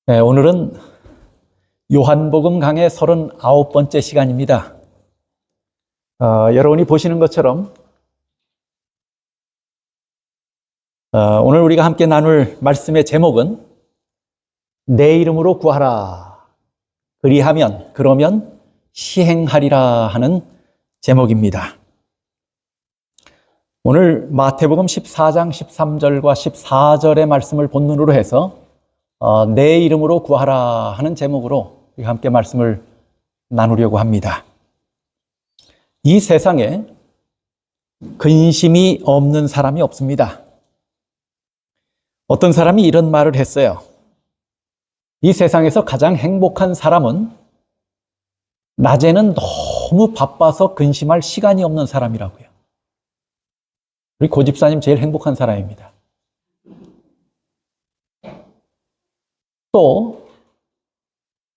네, 오늘은 요한복음 강의 39번째 시간입니다. 여러분이 보시는 것처럼 오늘 우리가 함께 나눌 말씀의 제목은 내 이름으로 구하라. 그러면 시행하리라 하는 제목입니다. 오늘 마태복음 14장 13절과 14절의 말씀을 본문으로 해서 내 이름으로 구하라 하는 제목으로 우리가 함께 말씀을 나누려고 합니다. 이 세상에 근심이 없는 사람이 없습니다. 어떤 사람이 이런 말을 했어요. 이 세상에서 가장 행복한 사람은 낮에는 너무 바빠서 근심할 시간이 없는 사람이라고요. 우리 고집사님 제일 행복한 사람입니다. 또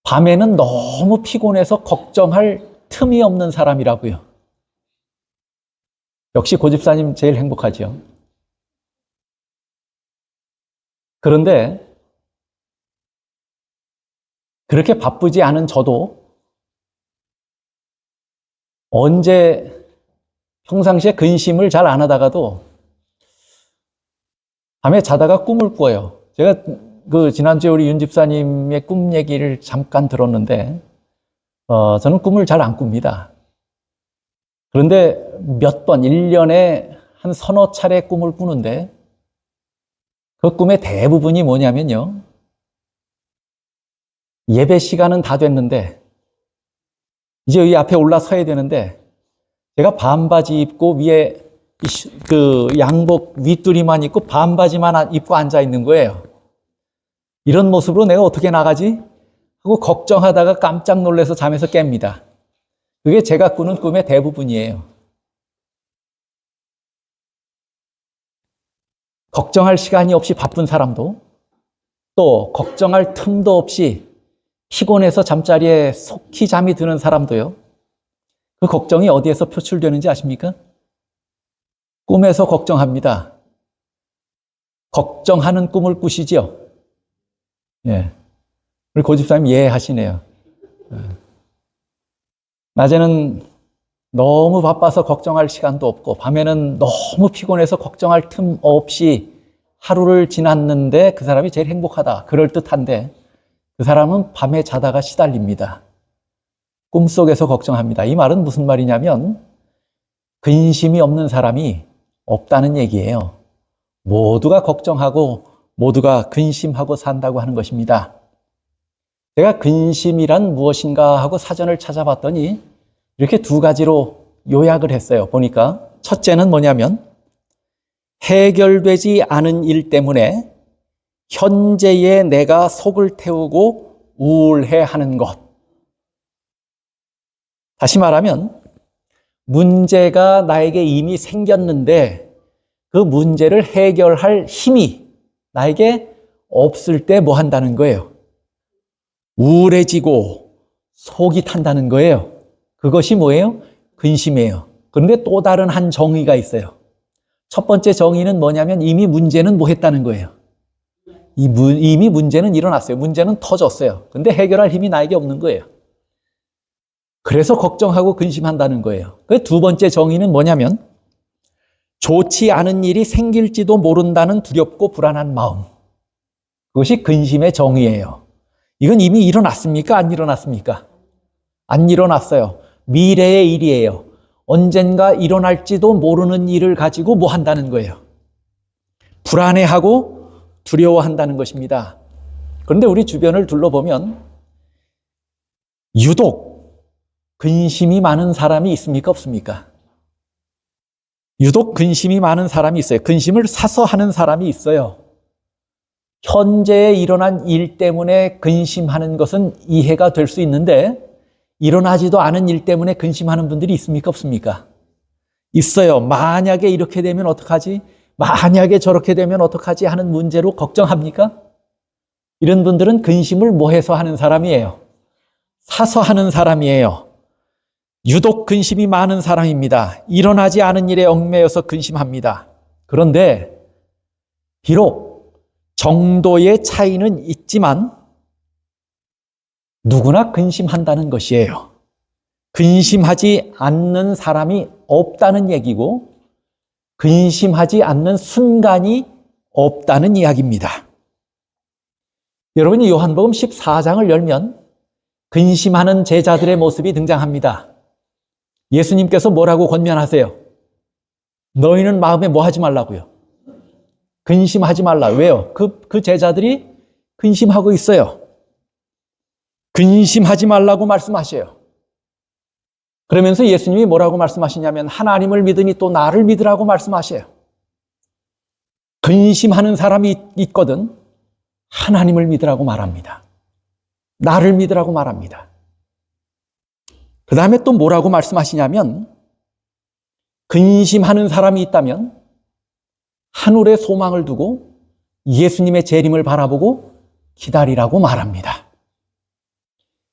밤에는 너무 피곤해서 걱정할 틈이 없는 사람이라고요. 역시 고집사님 제일 행복하죠. 그런데 그렇게 바쁘지 않은 저도 언제 평상시에 근심을 잘 안 하다가도 밤에 자다가 꿈을 꿔요. 제가 지난주에 우리 윤 집사님의 꿈 얘기를 잠깐 들었는데, 저는 꿈을 잘 안 꿉니다. 그런데 몇 번, 1년에 한 서너 차례 꿈을 꾸는데, 그 꿈의 대부분이 뭐냐면요. 예배 시간은 다 됐는데, 이제 여기 앞에 올라서야 되는데, 제가 반바지 입고 위에 양복 윗두리만 입고 반바지만 입고 앉아 있는 거예요. 이런 모습으로 내가 어떻게 나가지? 하고 걱정하다가 깜짝 놀라서 잠에서 깹니다. 그게 제가 꾸는 꿈의 대부분이에요. 걱정할 시간이 없이 바쁜 사람도, 또 걱정할 틈도 없이 피곤해서 잠자리에 속히 잠이 드는 사람도요. 그 걱정이 어디에서 표출되는지 아십니까? 꿈에서 걱정합니다. 걱정하는 꿈을 꾸시죠? 예. 우리 고집사님 이해하시네요. 낮에는 너무 바빠서 걱정할 시간도 없고, 밤에는 너무 피곤해서 걱정할 틈 없이 하루를 지났는데 그 사람이 제일 행복하다. 그럴듯한데 그 사람은 밤에 자다가 시달립니다. 꿈속에서 걱정합니다. 이 말은 무슨 말이냐면 근심이 없는 사람이 없다는 얘기예요. 모두가 걱정하고 모두가 근심하고 산다고 하는 것입니다. 제가 근심이란 무엇인가 하고 사전을 찾아봤더니 이렇게 두 가지로 요약을 했어요. 보니까 첫째는 뭐냐면 해결되지 않은 일 때문에 현재의 내가 속을 태우고 우울해하는 것. 다시 말하면 문제가 나에게 이미 생겼는데 그 문제를 해결할 힘이 나에게 없을 때 뭐 한다는 거예요? 우울해지고 속이 탄다는 거예요. 그것이 뭐예요? 근심이에요. 그런데 또 다른 한 정의가 있어요. 첫 번째 정의는 뭐냐면 이미 문제는 뭐 했다는 거예요? 이미 문제는 일어났어요. 문제는 터졌어요. 근데 해결할 힘이 나에게 없는 거예요. 그래서 걱정하고 근심한다는 거예요. 그 두 번째 정의는 뭐냐면 좋지 않은 일이 생길지도 모른다는 두렵고 불안한 마음. 그것이 근심의 정의예요. 이건 이미 일어났습니까? 안 일어났습니까? 안 일어났어요. 미래의 일이에요. 언젠가 일어날지도 모르는 일을 가지고 뭐 한다는 거예요? 불안해하고 두려워한다는 것입니다. 그런데 우리 주변을 둘러보면 유독 근심이 많은 사람이 있습니까? 없습니까? 유독 근심이 많은 사람이 있어요. 근심을 사서 하는 사람이 있어요. 현재에 일어난 일 때문에 근심하는 것은 이해가 될 수 있는데 일어나지도 않은 일 때문에 근심하는 분들이 있습니까? 없습니까? 있어요. 만약에 이렇게 되면 어떡하지? 만약에 저렇게 되면 어떡하지? 하는 문제로 걱정합니까? 이런 분들은 근심을 뭐 해서 하는 사람이에요? 사서 하는 사람이에요. 유독 근심이 많은 사람입니다. 일어나지 않은 일에 얽매여서 근심합니다. 그런데 비록 정도의 차이는 있지만 누구나 근심한다는 것이에요. 근심하지 않는 사람이 없다는 얘기고 근심하지 않는 순간이 없다는 이야기입니다. 여러분이 요한복음 14장을 열면 근심하는 제자들의 모습이 등장합니다. 예수님께서 뭐라고 권면하세요? 너희는 마음에 뭐 하지 말라고요? 근심하지 말라. 왜요? 그 제자들이 근심하고 있어요. 근심하지 말라고 말씀하셔요. 그러면서 예수님이 뭐라고 말씀하시냐면 하나님을 믿으니 또 나를 믿으라고 말씀하셔요. 근심하는 사람이 있거든 하나님을 믿으라고 말합니다. 나를 믿으라고 말합니다. 그 다음에 또 뭐라고 말씀하시냐면 근심하는 사람이 있다면 하늘에 소망을 두고 예수님의 재림을 바라보고 기다리라고 말합니다.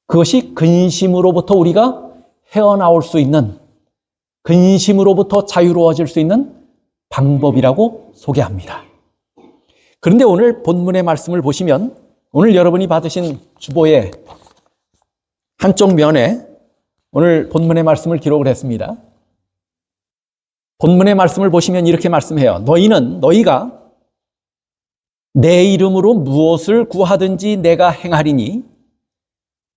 그것이 근심으로부터 우리가 헤어나올 수 있는, 근심으로부터 자유로워질 수 있는 방법이라고 소개합니다. 그런데 오늘 본문의 말씀을 보시면 오늘 여러분이 받으신 주보의 한쪽 면에 오늘 본문의 말씀을 기록을 했습니다. 본문의 말씀을 보시면 이렇게 말씀해요. 너희가 내 이름으로 무엇을 구하든지 내가 행하리니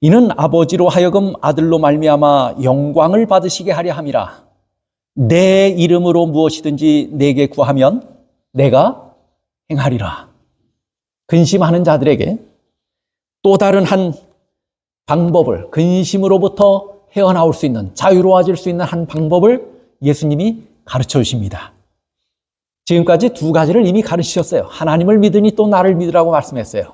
이는 아버지로 하여금 아들로 말미암아 영광을 받으시게 하려 함이라. 내 이름으로 무엇이든지 내게 구하면 내가 행하리라. 근심하는 자들에게 또 다른 한 방법을, 근심으로부터 헤어나올 수 있는, 자유로워질 수 있는 한 방법을 예수님이 가르쳐 주십니다. 지금까지 두 가지를 이미 가르치셨어요. 하나님을 믿으니 또 나를 믿으라고 말씀했어요.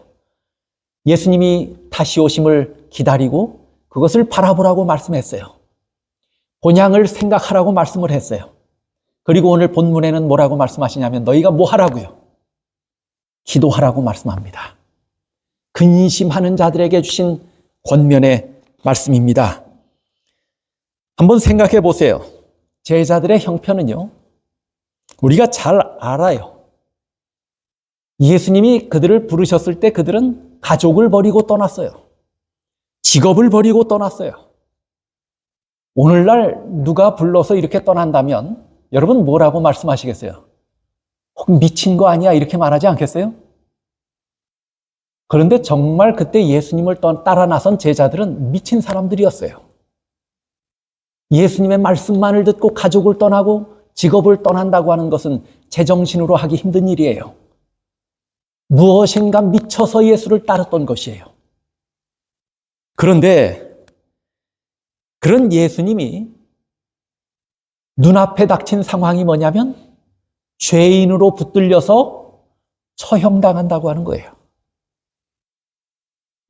예수님이 다시 오심을 기다리고 그것을 바라보라고 말씀했어요. 본향을 생각하라고 말씀을 했어요. 그리고 오늘 본문에는 뭐라고 말씀하시냐면 너희가 뭐 하라고요? 기도하라고 말씀합니다. 근심하는 자들에게 주신 권면의 말씀입니다. 한번 생각해 보세요. 제자들의 형편은요, 우리가 잘 알아요. 예수님이 그들을 부르셨을 때 그들은 가족을 버리고 떠났어요. 직업을 버리고 떠났어요. 오늘날 누가 불러서 이렇게 떠난다면 여러분 뭐라고 말씀하시겠어요? 혹 미친 거 아니야? 이렇게 말하지 않겠어요? 그런데 정말 그때 예수님을 따라 나선 제자들은 미친 사람들이었어요. 예수님의 말씀만을 듣고 가족을 떠나고 직업을 떠난다고 하는 것은 제정신으로 하기 힘든 일이에요. 무엇인가 미쳐서 예수를 따랐던 것이에요. 그런데 그런 예수님이 눈앞에 닥친 상황이 뭐냐면 죄인으로 붙들려서 처형당한다고 하는 거예요.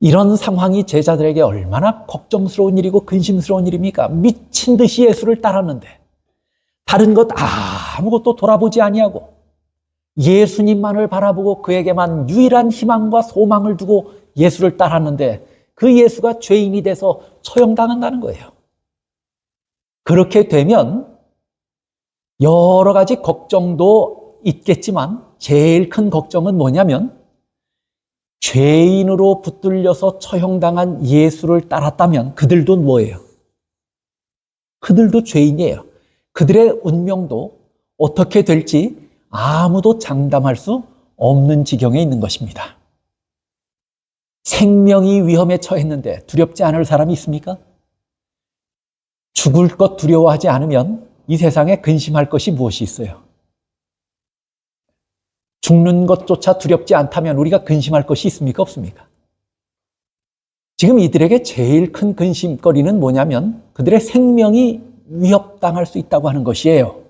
이런 상황이 제자들에게 얼마나 걱정스러운 일이고 근심스러운 일입니까? 미친 듯이 예수를 따랐는데 다른 것 아무것도 돌아보지 아니하고 예수님만을 바라보고 그에게만 유일한 희망과 소망을 두고 예수를 따랐는데 그 예수가 죄인이 돼서 처형당한다는 거예요. 그렇게 되면 여러 가지 걱정도 있겠지만 제일 큰 걱정은 뭐냐면 죄인으로 붙들려서 처형당한 예수를 따랐다면 그들도 뭐예요? 그들도 죄인이에요. 그들의 운명도 어떻게 될지 아무도 장담할 수 없는 지경에 있는 것입니다. 생명이 위험에 처했는데 두렵지 않을 사람이 있습니까? 죽을 것 두려워하지 않으면 이 세상에 근심할 것이 무엇이 있어요? 죽는 것조차 두렵지 않다면 우리가 근심할 것이 있습니까? 없습니까? 지금 이들에게 제일 큰 근심거리는 뭐냐면 그들의 생명이 위협당할 수 있다고 하는 것이에요.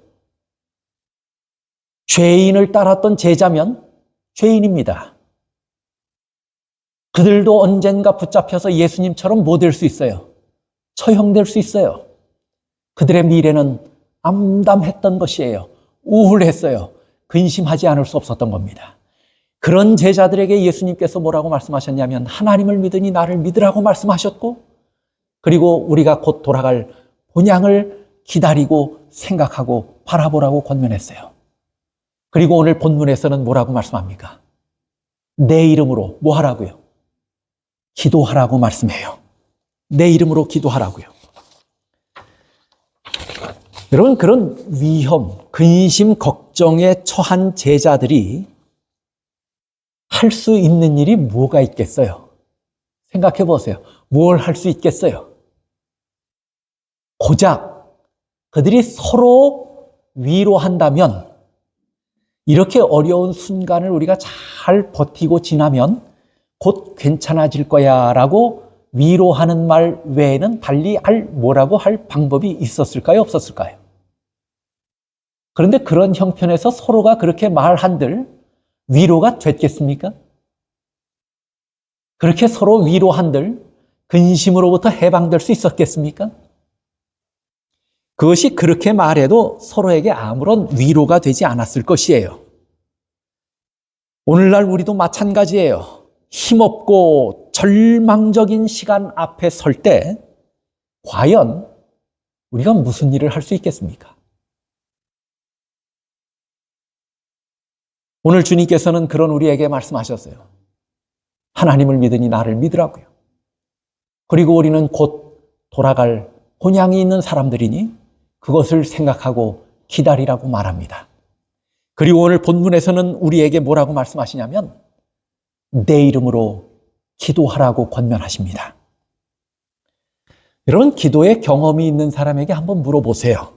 죄인을 따랐던 제자면 죄인입니다. 그들도 언젠가 붙잡혀서 예수님처럼 뭐 될 수 있어요? 처형될 수 있어요. 그들의 미래는 암담했던 것이에요. 우울했어요. 근심하지 않을 수 없었던 겁니다. 그런 제자들에게 예수님께서 뭐라고 말씀하셨냐면 하나님을 믿으니 나를 믿으라고 말씀하셨고 그리고 우리가 곧 돌아갈 본향을 기다리고 생각하고 바라보라고 권면했어요. 그리고 오늘 본문에서는 뭐라고 말씀합니까? 내 이름으로 뭐 하라고요? 기도하라고 말씀해요. 내 이름으로 기도하라고요. 여러분, 그런 위험, 근심, 걱정에 처한 제자들이 할 수 있는 일이 뭐가 있겠어요? 생각해 보세요. 뭘 할 수 있겠어요? 고작 그들이 서로 위로한다면, 이렇게 어려운 순간을 우리가 잘 버티고 지나면 곧 괜찮아질 거야 라고 위로하는 말 외에는 달리 뭐라고 할 방법이 있었을까요? 없었을까요? 그런데 그런 형편에서 서로가 그렇게 말한들 위로가 됐겠습니까? 그렇게 서로 위로한들 근심으로부터 해방될 수 있었겠습니까? 그것이 그렇게 말해도 서로에게 아무런 위로가 되지 않았을 것이에요. 오늘날 우리도 마찬가지예요. 힘없고 절망적인 시간 앞에 설 때 과연 우리가 무슨 일을 할 수 있겠습니까? 오늘 주님께서는 그런 우리에게 말씀하셨어요. 하나님을 믿으니 나를 믿으라고요. 그리고 우리는 곧 돌아갈 본향이 있는 사람들이니 그것을 생각하고 기다리라고 말합니다. 그리고 오늘 본문에서는 우리에게 뭐라고 말씀하시냐면 내 이름으로 기도하라고 권면하십니다. 여러분, 기도의 경험이 있는 사람에게 한번 물어보세요.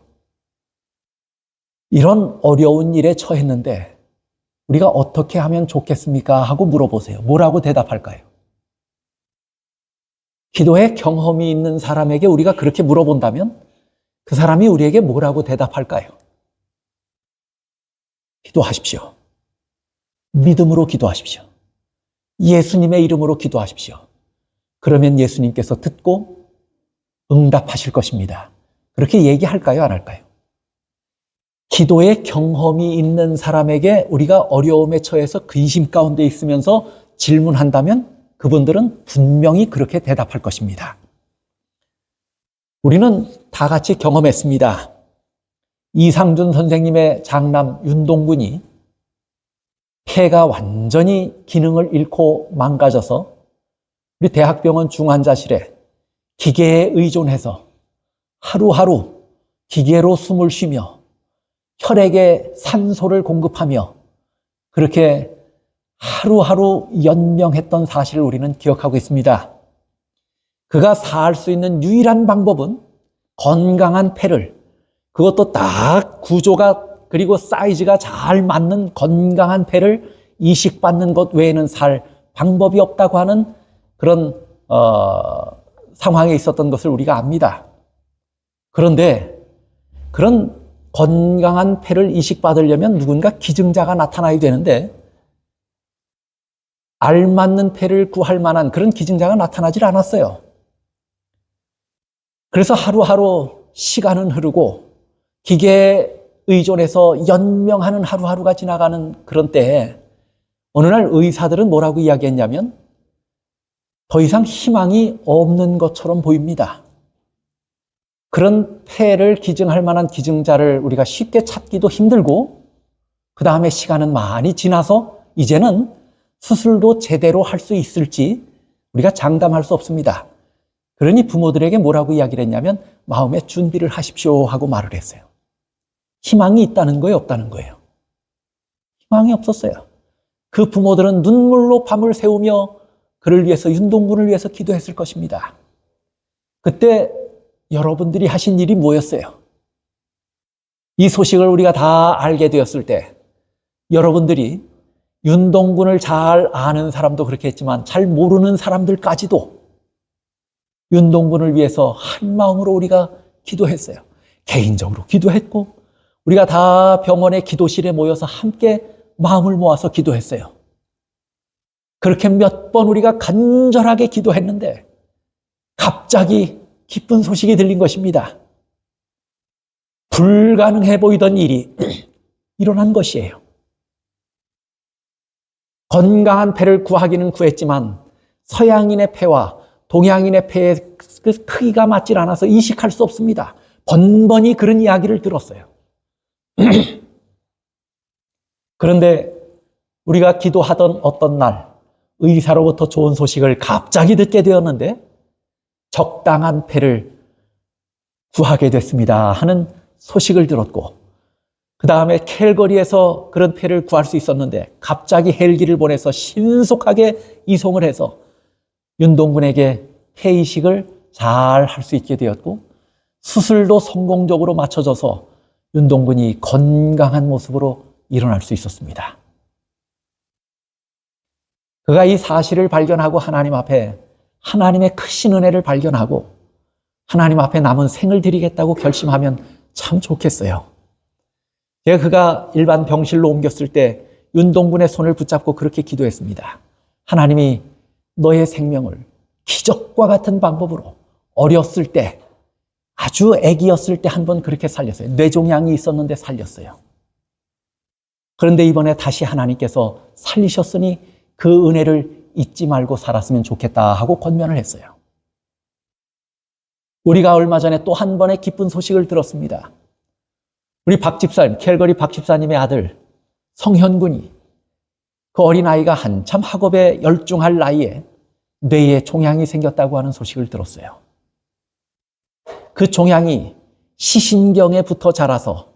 이런 어려운 일에 처했는데 우리가 어떻게 하면 좋겠습니까? 하고 물어보세요. 뭐라고 대답할까요? 기도의 경험이 있는 사람에게 우리가 그렇게 물어본다면 그 사람이 우리에게 뭐라고 대답할까요? 기도하십시오. 믿음으로 기도하십시오. 예수님의 이름으로 기도하십시오. 그러면 예수님께서 듣고 응답하실 것입니다. 그렇게 얘기할까요? 안 할까요? 기도의 경험이 있는 사람에게 우리가 어려움에 처해서 근심 가운데 있으면서 질문한다면 그분들은 분명히 그렇게 대답할 것입니다. 우리는 다 같이 경험했습니다. 이상준 선생님의 장남 윤동군이 폐가 완전히 기능을 잃고 망가져서 우리 대학병원 중환자실에 기계에 의존해서 하루하루 기계로 숨을 쉬며 혈액에 산소를 공급하며 그렇게 하루하루 연명했던 사실을 우리는 기억하고 있습니다. 그가 살 수 있는 유일한 방법은 건강한 폐를, 그것도 딱 구조가 그리고 사이즈가 잘 맞는 건강한 폐를 이식받는 것 외에는 살 방법이 없다고 하는 그런 상황에 있었던 것을 우리가 압니다. 그런데 그런 건강한 폐를 이식받으려면 누군가 기증자가 나타나야 되는데 알맞는 폐를 구할 만한 그런 기증자가 나타나질 않았어요. 그래서 하루하루 시간은 흐르고 기계에 의존해서 연명하는 하루하루가 지나가는 그런 때에 어느 날 의사들은 뭐라고 이야기했냐면 더 이상 희망이 없는 것처럼 보입니다. 그런 폐를 기증할 만한 기증자를 우리가 쉽게 찾기도 힘들고 그 다음에 시간은 많이 지나서 이제는 수술도 제대로 할 수 있을지 우리가 장담할 수 없습니다. 그러니 부모들에게 뭐라고 이야기를 했냐면 마음의 준비를 하십시오 하고 말을 했어요. 희망이 있다는 거예요, 없다는 거예요? 희망이 없었어요. 그 부모들은 눈물로 밤을 새우며 그를 위해서, 윤동군을 위해서 기도했을 것입니다. 그때 여러분들이 하신 일이 뭐였어요? 이 소식을 우리가 다 알게 되었을 때 여러분들이 윤동군을 잘 아는 사람도 그렇게 했지만 잘 모르는 사람들까지도 윤동군을 위해서 한 마음으로 우리가 기도했어요. 개인적으로 기도했고 우리가 다 병원의 기도실에 모여서 함께 마음을 모아서 기도했어요. 그렇게 몇 번 우리가 간절하게 기도했는데 갑자기 기쁜 소식이 들린 것입니다. 불가능해 보이던 일이 일어난 것이에요. 건강한 폐를 구하기는 구했지만 서양인의 폐와 동양인의 폐의 크기가 맞질 않아서 이식할 수 없습니다. 번번이 그런 이야기를 들었어요. 그런데 우리가 기도하던 어떤 날 의사로부터 좋은 소식을 갑자기 듣게 되었는데 적당한 패를 구하게 됐습니다 하는 소식을 들었고, 그 다음에 캘거리에서 그런 패를 구할 수 있었는데 갑자기 헬기를 보내서 신속하게 이송을 해서 윤동군에게 폐이식을 잘 할 수 있게 되었고, 수술도 성공적으로 맞춰져서 윤동군이 건강한 모습으로 일어날 수 있었습니다. 그가 이 사실을 발견하고 하나님 앞에 하나님의 크신 은혜를 발견하고 하나님 앞에 남은 생을 드리겠다고 결심하면 참 좋겠어요. 그가 일반 병실로 옮겼을 때 윤동군의 손을 붙잡고 그렇게 기도했습니다. 하나님이 너의 생명을 기적과 같은 방법으로 어렸을 때, 아주 아기였을 때 한 번 그렇게 살렸어요. 뇌종양이 있었는데 살렸어요. 그런데 이번에 다시 하나님께서 살리셨으니 그 은혜를 잊지 말고 살았으면 좋겠다 하고 권면을 했어요. 우리가 얼마 전에 또 한 번의 기쁜 소식을 들었습니다. 우리 박 집사님, 캘거리 박 집사님의 아들 성현군이 그 어린아이가 한참 학업에 열중할 나이에 뇌에 종양이 생겼다고 하는 소식을 들었어요. 그 종양이 시신경에 붙어 자라서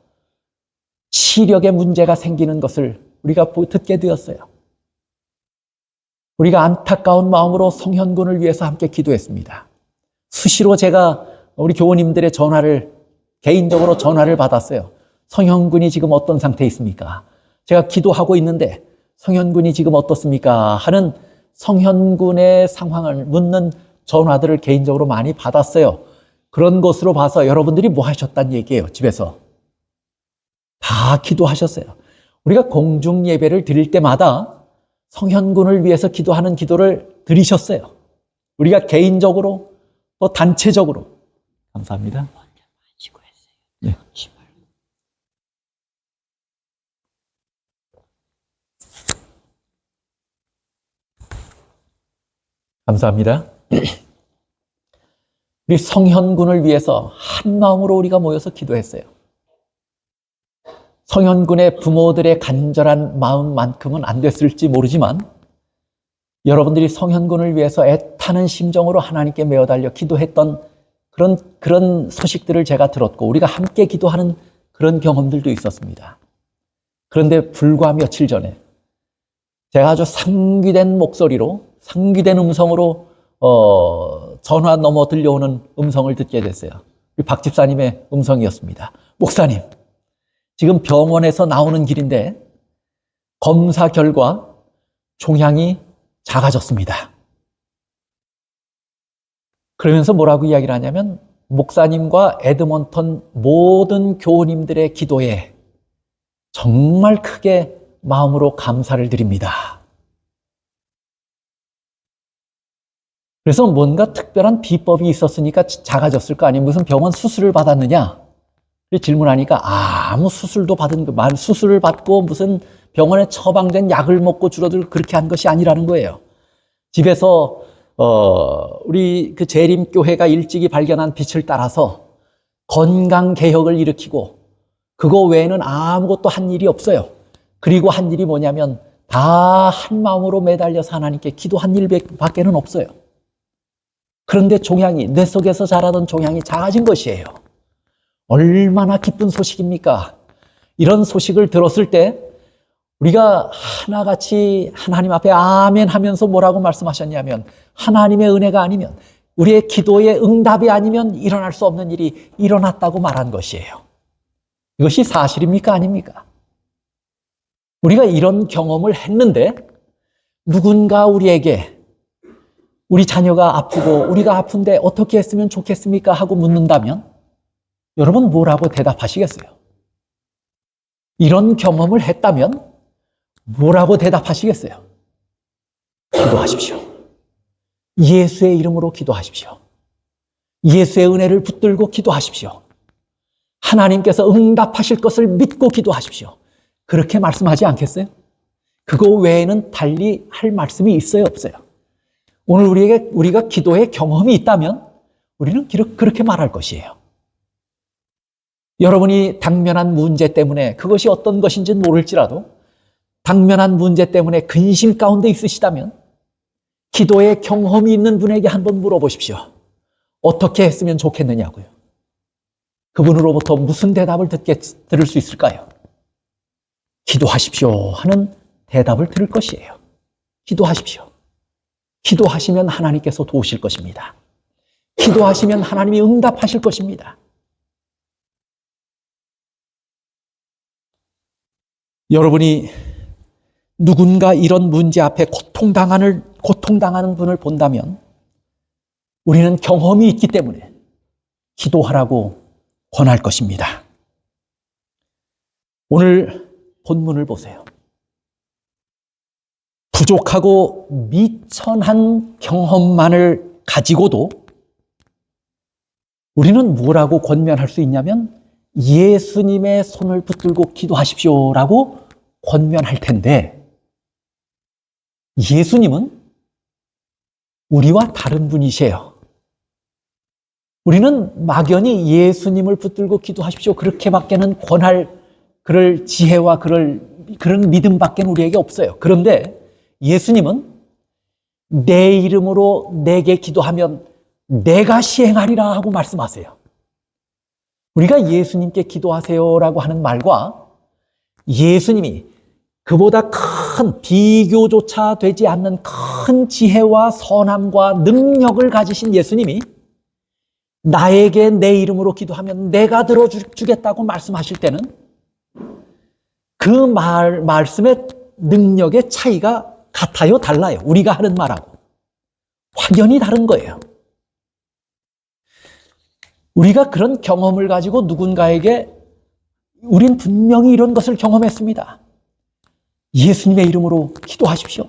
시력에 문제가 생기는 것을 우리가 듣게 되었어요. 우리가 안타까운 마음으로 성현군을 위해서 함께 기도했습니다. 수시로 제가 우리 교우님들의 개인적으로 전화를 받았어요. 성현군이 지금 어떤 상태에 있습니까? 제가 기도하고 있는데 성현군이 지금 어떻습니까? 하는 성현군의 상황을 묻는 전화들을 개인적으로 많이 받았어요. 그런 것으로 봐서 여러분들이 뭐 하셨단 얘기예요, 집에서. 다 기도하셨어요. 우리가 공중 예배를 드릴 때마다 성현군을 위해서 기도하는 기도를 드리셨어요. 우리가 개인적으로 또 단체적으로. 감사합니다. 네. 감사합니다. 우리 성현군을 위해서 한 마음으로 우리가 모여서 기도했어요. 성현군의 부모들의 간절한 마음만큼은 안 됐을지 모르지만 여러분들이 성현군을 위해서 애타는 심정으로 하나님께 매어달려 기도했던 그런 소식들을 제가 들었고 우리가 함께 기도하는 그런 경험들도 있었습니다. 그런데 불과 며칠 전에 제가 아주 상기된 목소리로, 상기된 음성으로 전화 넘어 들려오는 음성을 듣게 됐어요. 우리 박 집사님의 음성이었습니다. 목사님, 지금 병원에서 나오는 길인데 검사 결과 종양이 작아졌습니다. 그러면서 뭐라고 이야기를 하냐면 목사님과 에드먼턴 모든 교우님들의 기도에 정말 크게 마음으로 감사를 드립니다. 그래서 뭔가 특별한 비법이 있었으니까 작아졌을 거 아니에요. 무슨 병원 수술을 받았느냐? 질문하니까 아무 수술도 수술을 받고 무슨 병원에 처방된 약을 먹고 줄어들 그렇게 한 것이 아니라는 거예요. 집에서 우리 그 재림교회가 일찍이 발견한 빛을 따라서 건강 개혁을 일으키고 그거 외에는 아무것도 한 일이 없어요. 그리고 한 일이 뭐냐면 다 한 마음으로 매달려서 하나님께 기도한 일밖에는 없어요. 그런데 종양이, 뇌 속에서 자라던 종양이 작아진 것이에요. 얼마나 기쁜 소식입니까? 이런 소식을 들었을 때 우리가 하나같이 하나님 앞에 아멘 하면서 뭐라고 말씀하셨냐면 하나님의 은혜가 아니면 우리의 기도의 응답이 아니면 일어날 수 없는 일이 일어났다고 말한 것이에요. 이것이 사실입니까? 아닙니까? 우리가 이런 경험을 했는데 누군가 우리에게 우리 자녀가 아프고 우리가 아픈데 어떻게 했으면 좋겠습니까? 하고 묻는다면 여러분 뭐라고 대답하시겠어요? 이런 경험을 했다면 뭐라고 대답하시겠어요? 기도하십시오. 예수의 이름으로 기도하십시오. 예수의 은혜를 붙들고 기도하십시오. 하나님께서 응답하실 것을 믿고 기도하십시오. 그렇게 말씀하지 않겠어요? 그거 외에는 달리 할 말씀이 있어요, 없어요? 오늘 우리가 기도의 경험이 있다면 우리는 그렇게 말할 것이에요. 여러분이 당면한 문제 때문에 그것이 어떤 것인지는 모를지라도 당면한 문제 때문에 근심 가운데 있으시다면 기도의 경험이 있는 분에게 한번 물어보십시오. 어떻게 했으면 좋겠느냐고요. 그분으로부터 무슨 대답을 들을 수 있을까요? 기도하십시오 하는 대답을 들을 것이에요. 기도하십시오. 기도하시면 하나님께서 도우실 것입니다. 기도하시면 하나님이 응답하실 것입니다. 여러분이 누군가 이런 문제 앞에 고통당하는 분을 본다면 우리는 경험이 있기 때문에 기도하라고 권할 것입니다. 오늘 본문을 보세요. 부족하고 미천한 경험만을 가지고도 우리는 뭐라고 권면할 수 있냐면 예수님의 손을 붙들고 기도하십시오라고 권면할 텐데, 예수님은 우리와 다른 분이세요. 우리는 막연히 예수님을 붙들고 기도하십시오 그렇게밖에는 권할 그럴 지혜와 그런 믿음밖에 우리에게 없어요. 그런데 예수님은 내 이름으로 내게 기도하면 내가 시행하리라 하고 말씀하세요. 우리가 예수님께 기도하세요라고 하는 말과 예수님이 그보다 큰 비교조차 되지 않는 큰 지혜와 선함과 능력을 가지신 예수님이 나에게 내 이름으로 기도하면 내가 들어주겠다고 말씀하실 때는 그 말씀의 능력의 차이가 같아요, 달라요? 우리가 하는 말하고 확연히 다른 거예요. 우리가 그런 경험을 가지고 누군가에게 우린 분명히 이런 것을 경험했습니다. 예수님의 이름으로 기도하십시오.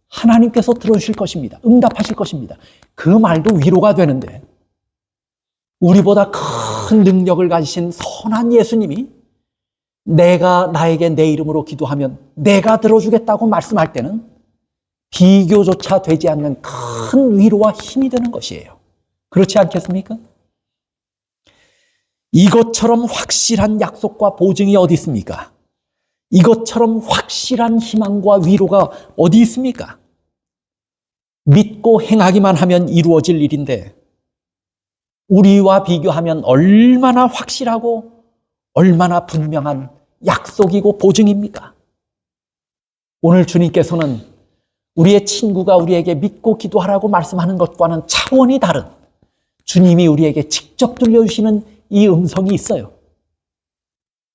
하나님께서 들어주실 것입니다. 응답하실 것입니다. 그 말도 위로가 되는데 우리보다 큰 능력을 가지신 선한 예수님이 나에게 내 이름으로 기도하면 내가 들어주겠다고 말씀할 때는 비교조차 되지 않는 큰 위로와 힘이 되는 것이에요. 그렇지 않겠습니까? 이것처럼 확실한 약속과 보증이 어디 있습니까? 이것처럼 확실한 희망과 위로가 어디 있습니까? 믿고 행하기만 하면 이루어질 일인데 우리와 비교하면 얼마나 확실하고 얼마나 분명한 약속이고 보증입니까? 오늘 주님께서는 우리의 친구가 우리에게 믿고 기도하라고 말씀하는 것과는 차원이 다른 주님이 우리에게 직접 들려주시는 이 음성이 있어요.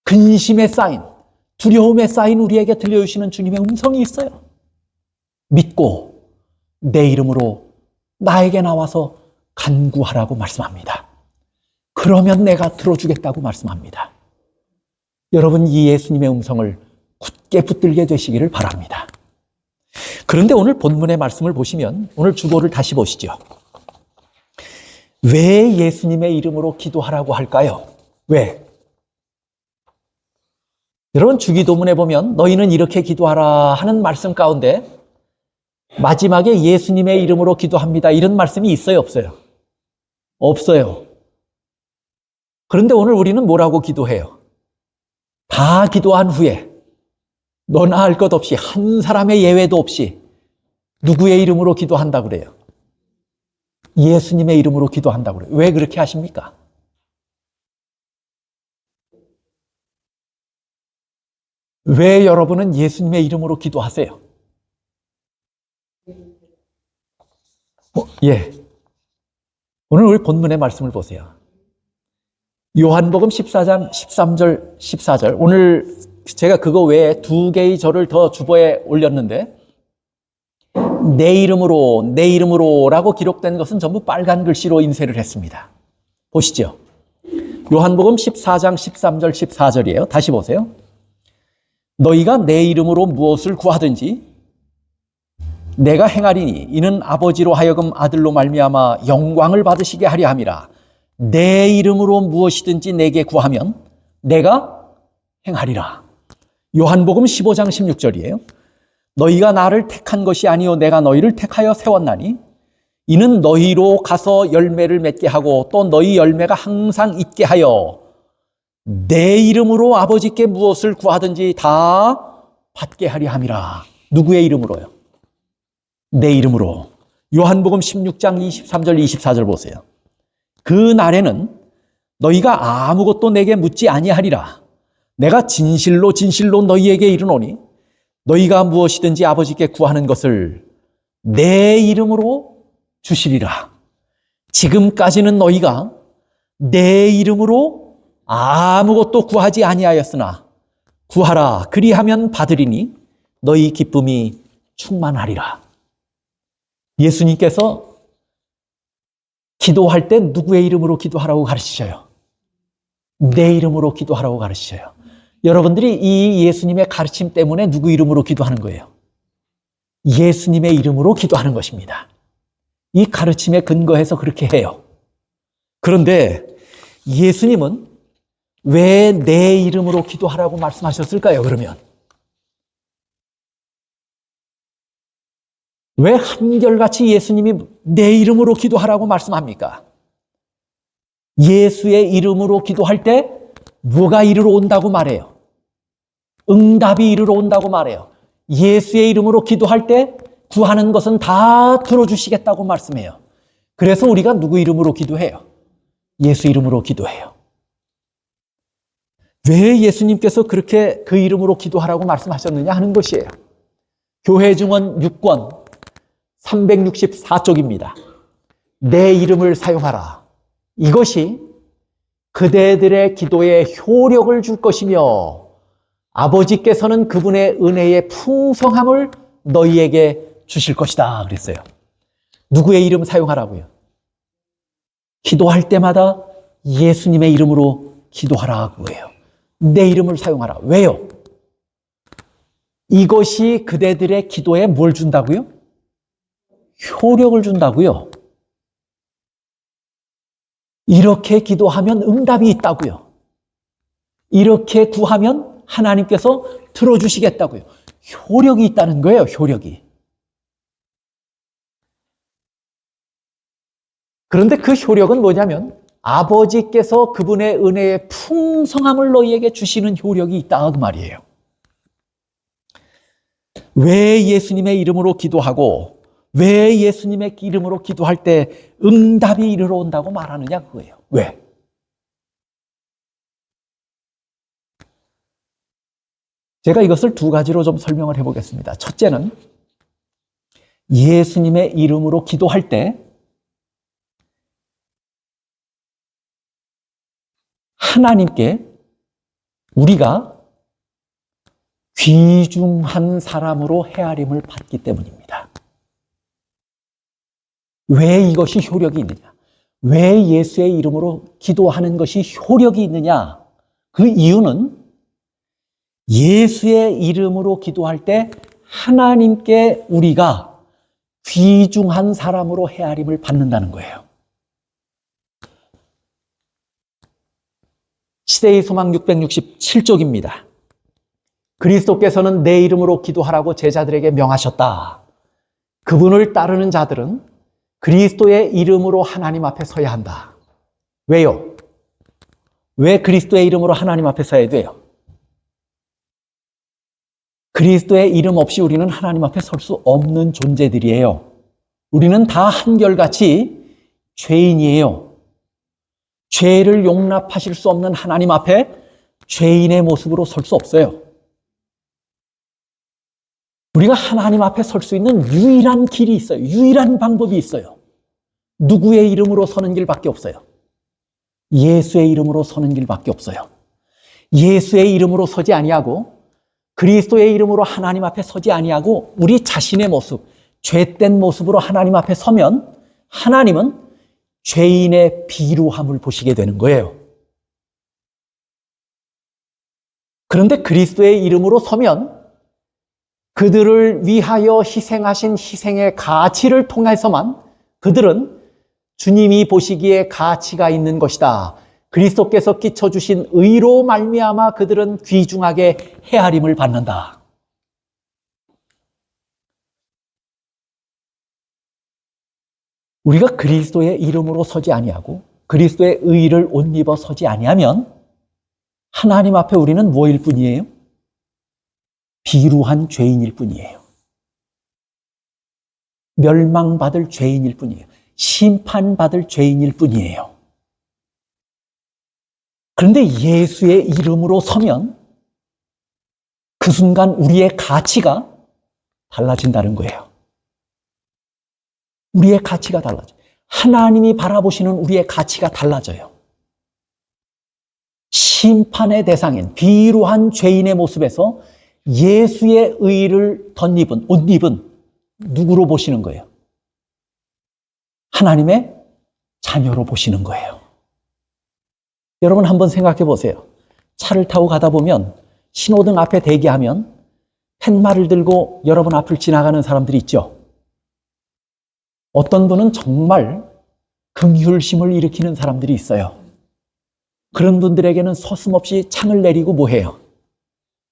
근심에 쌓인, 두려움에 쌓인 우리에게 들려주시는 주님의 음성이 있어요. 믿고 내 이름으로 나에게 나와서 간구하라고 말씀합니다. 그러면 내가 들어주겠다고 말씀합니다. 여러분, 이 예수님의 음성을 굳게 붙들게 되시기를 바랍니다. 그런데 오늘 본문의 말씀을 보시면 오늘 주보를 다시 보시죠. 왜 예수님의 이름으로 기도하라고 할까요? 왜? 여러분, 주기도문에 보면 너희는 이렇게 기도하라 하는 말씀 가운데 마지막에 예수님의 이름으로 기도합니다 이런 말씀이 있어요, 없어요? 없어요. 그런데 오늘 우리는 뭐라고 기도해요? 다 기도한 후에 너나 할 것 없이 한 사람의 예외도 없이 누구의 이름으로 기도한다고 그래요? 예수님의 이름으로 기도한다고 그래요. 왜 그렇게 하십니까? 왜 여러분은 예수님의 이름으로 기도하세요? 예. 오늘 우리 본문의 말씀을 보세요. 요한복음 14장 13절 14절. 오늘 제가 그거 외에 두 개의 절을 더 주보에 올렸는데 내 이름으로 라고 기록된 것은 전부 빨간 글씨로 인쇄를 했습니다. 보시죠. 요한복음 14장 13절 14절이에요. 다시 보세요. 너희가 내 이름으로 무엇을 구하든지 내가 행하리니 이는 아버지로 하여금 아들로 말미암아 영광을 받으시게 하려 함이라. 내 이름으로 무엇이든지 내게 구하면 내가 행하리라. 요한복음 15장 16절이에요. 너희가 나를 택한 것이 아니요 내가 너희를 택하여 세웠나니 이는 너희로 가서 열매를 맺게 하고 또 너희 열매가 항상 있게 하여 내 이름으로 아버지께 무엇을 구하든지 다 받게 하려 함이라. 누구의 이름으로요? 내 이름으로. 요한복음 16장 23절 24절 보세요. 그 날에는 너희가 아무것도 내게 묻지 아니하리라. 내가 진실로 진실로 너희에게 이르노니 너희가 무엇이든지 아버지께 구하는 것을 내 이름으로 주시리라. 지금까지는 너희가 내 이름으로 아무것도 구하지 아니하였으나 구하라 그리하면 받으리니 너희 기쁨이 충만하리라. 예수님께서 기도할 때 누구의 이름으로 기도하라고 가르치셔요? 내 이름으로 기도하라고 가르치셔요. 여러분들이 이 예수님의 가르침 때문에 누구 이름으로 기도하는 거예요? 예수님의 이름으로 기도하는 것입니다. 이 가르침에 근거해서 그렇게 해요. 그런데 예수님은 왜 내 이름으로 기도하라고 말씀하셨을까요, 그러면? 왜 한결같이 예수님이 내 이름으로 기도하라고 말씀합니까? 예수의 이름으로 기도할 때 뭐가 이르러 온다고 말해요? 응답이 이르러 온다고 말해요. 예수의 이름으로 기도할 때 구하는 것은 다 들어주시겠다고 말씀해요. 그래서 우리가 누구 이름으로 기도해요? 예수 이름으로 기도해요. 왜 예수님께서 그렇게 그 이름으로 기도하라고 말씀하셨느냐 하는 것이에요. 교회 증언 6권 364쪽입니다. 내 이름을 사용하라. 이것이 그대들의 기도에 효력을 줄 것이며 아버지께서는 그분의 은혜의 풍성함을 너희에게 주실 것이다 그랬어요. 누구의 이름 사용하라고요? 기도할 때마다 예수님의 이름으로 기도하라고 해요. 내 이름을 사용하라. 왜요? 이것이 그대들의 기도에 뭘 준다고요? 효력을 준다고요. 이렇게 기도하면 응답이 있다고요. 이렇게 구하면 하나님께서 들어주시겠다고요. 효력이 있다는 거예요, 효력이. 그런데 그 효력은 뭐냐면 아버지께서 그분의 은혜의 풍성함을 너희에게 주시는 효력이 있다 그 말이에요. 왜 예수님의 이름으로 기도하고 왜 예수님의 이름으로 기도할 때 응답이 이르러 온다고 말하느냐 그거예요. 왜? 제가 이것을 두 가지로 좀 설명을 해보겠습니다. 첫째는 예수님의 이름으로 기도할 때 하나님께 우리가 귀중한 사람으로 헤아림을 받기 때문입니다. 왜 이것이 효력이 있느냐? 왜 예수의 이름으로 기도하는 것이 효력이 있느냐? 그 이유는 예수의 이름으로 기도할 때 하나님께 우리가 귀중한 사람으로 헤아림을 받는다는 거예요. 시대의 소망 667쪽입니다. 그리스도께서는 내 이름으로 기도하라고 제자들에게 명하셨다. 그분을 따르는 자들은 그리스도의 이름으로 하나님 앞에 서야 한다. 왜요? 왜 그리스도의 이름으로 하나님 앞에 서야 돼요? 그리스도의 이름 없이 우리는 하나님 앞에 설 수 없는 존재들이에요. 우리는 다 한결같이 죄인이에요. 죄를 용납하실 수 없는 하나님 앞에 죄인의 모습으로 설 수 없어요. 우리가 하나님 앞에 설 수 있는 유일한 길이 있어요. 유일한 방법이 있어요. 누구의 이름으로 서는 길밖에 없어요. 예수의 이름으로 서는 길밖에 없어요. 예수의 이름으로 서지 아니하고 그리스도의 이름으로 하나님 앞에 서지 아니하고 우리 자신의 모습, 죄된 모습으로 하나님 앞에 서면 하나님은 죄인의 비루함을 보시게 되는 거예요. 그런데 그리스도의 이름으로 서면 그들을 위하여 희생하신 희생의 가치를 통해서만 그들은 주님이 보시기에 가치가 있는 것이다. 그리스도께서 끼쳐주신 의로 말미암아 그들은 귀중하게 헤아림을 받는다. 우리가 그리스도의 이름으로 서지 아니하고 그리스도의 의를 옷 입어 서지 아니하면 하나님 앞에 우리는 뭐일 뿐이에요? 비루한 죄인일 뿐이에요. 멸망받을 죄인일 뿐이에요. 심판받을 죄인일 뿐이에요. 그런데 예수의 이름으로 서면 그 순간 우리의 가치가 달라진다는 거예요. 우리의 가치가 달라져요. 하나님이 바라보시는 우리의 가치가 달라져요. 심판의 대상인 비루한 죄인의 모습에서 예수의 의를 덧입은, 옷 입은 누구로 보시는 거예요? 하나님의 자녀로 보시는 거예요. 여러분 한번 생각해 보세요. 차를 타고 가다 보면 신호등 앞에 대기하면 팻말을 들고 여러분 앞을 지나가는 사람들이 있죠. 어떤 분은 정말 긍휼심을 일으키는 사람들이 있어요. 그런 분들에게는 서슴없이 창을 내리고 뭐해요?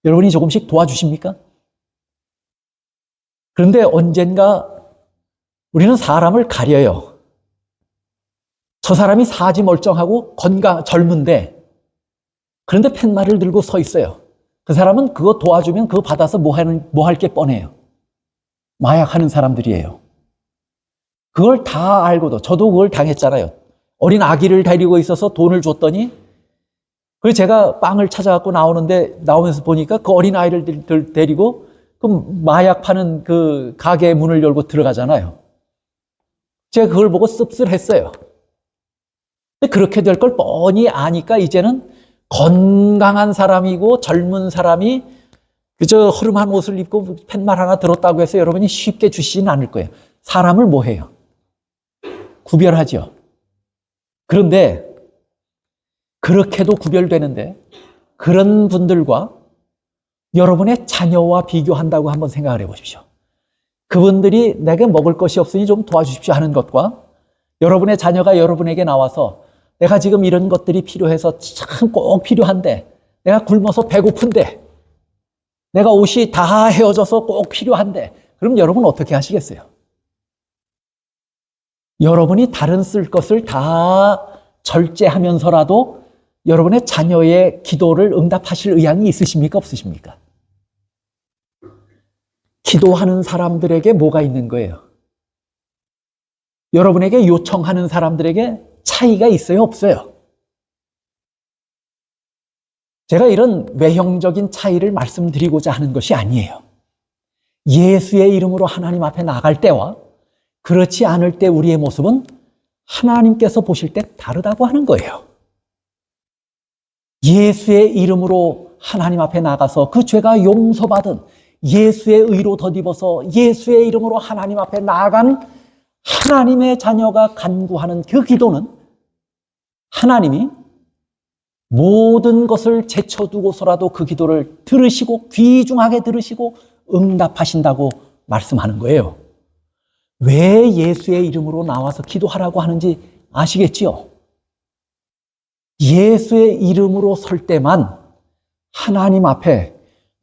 여러분이 조금씩 도와주십니까? 그런데 언젠가 우리는 사람을 가려요. 저 사람이 사지 멀쩡하고 젊은데 그런데 팻말을 들고 서 있어요. 그 사람은 그거 도와주면 그거 받아서 뭐 할 게 뻔해요. 마약하는 사람들이에요. 그걸 다 알고도 저도 그걸 당했잖아요. 어린 아기를 데리고 있어서 돈을 줬더니 그래서 제가 빵을 찾아갖고 나오면서 보니까 그 어린 아이를 데리고 그 마약 파는 그 가게 문을 열고 들어가잖아요. 제가 그걸 보고 씁쓸했어요. 근데 그렇게 될 걸 뻔히 아니까 이제는 건강한 사람이고 젊은 사람이 그저 허름한 옷을 입고 팻말 하나 들었다고 해서 여러분이 쉽게 주시지는 않을 거예요. 사람을 뭐 해요? 구별하죠. 그런데 그렇게도 구별되는데 그런 분들과 여러분의 자녀와 비교한다고 한번 생각을 해보십시오. 그분들이 내게 먹을 것이 없으니 좀 도와주십시오 하는 것과 여러분의 자녀가 여러분에게 나와서 내가 지금 이런 것들이 필요해서 참 꼭 필요한데 내가 굶어서 배고픈데 내가 옷이 다 헤어져서 꼭 필요한데 그럼 여러분 어떻게 하시겠어요? 여러분이 다른 쓸 것을 다 절제하면서라도 여러분의 자녀의 기도를 응답하실 의향이 있으십니까? 없으십니까? 기도하는 사람들에게 뭐가 있는 거예요? 여러분에게 요청하는 사람들에게 차이가 있어요? 없어요? 제가 이런 외형적인 차이를 말씀드리고자 하는 것이 아니에요. 예수의 이름으로 하나님 앞에 나갈 때와 그렇지 않을 때 우리의 모습은 하나님께서 보실 때 다르다고 하는 거예요. 예수의 이름으로 하나님 앞에 나가서 그 죄가 용서받은 예수의 의로 덧입어서 예수의 이름으로 하나님 앞에 나아간 하나님의 자녀가 간구하는 그 기도는 하나님이 모든 것을 제쳐두고서라도 그 기도를 들으시고 귀중하게 들으시고 응답하신다고 말씀하는 거예요. 왜 예수의 이름으로 나와서 기도하라고 하는지 아시겠지요? 예수의 이름으로 설 때만 하나님 앞에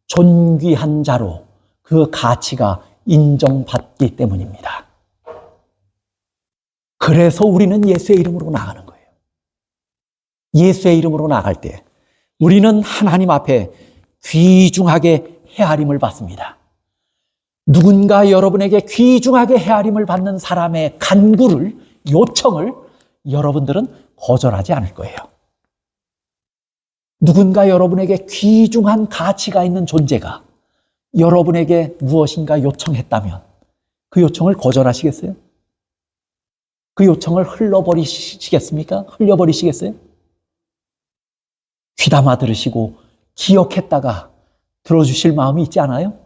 존귀한 자로 그 가치가 인정받기 때문입니다. 그래서 우리는 예수의 이름으로 나가는 거예요. 예수의 이름으로 나갈 때 우리는 하나님 앞에 귀중하게 헤아림을 받습니다. 누군가 여러분에게 귀중하게 헤아림을 받는 사람의 간구를, 요청을 여러분들은 거절하지 않을 거예요. 누군가 여러분에게 귀중한 가치가 있는 존재가 여러분에게 무엇인가 요청했다면 그 요청을 거절하시겠어요? 그 요청을 흘려버리시겠습니까? 흘려버리시겠어요? 귀담아 들으시고 기억했다가 들어주실 마음이 있지 않아요?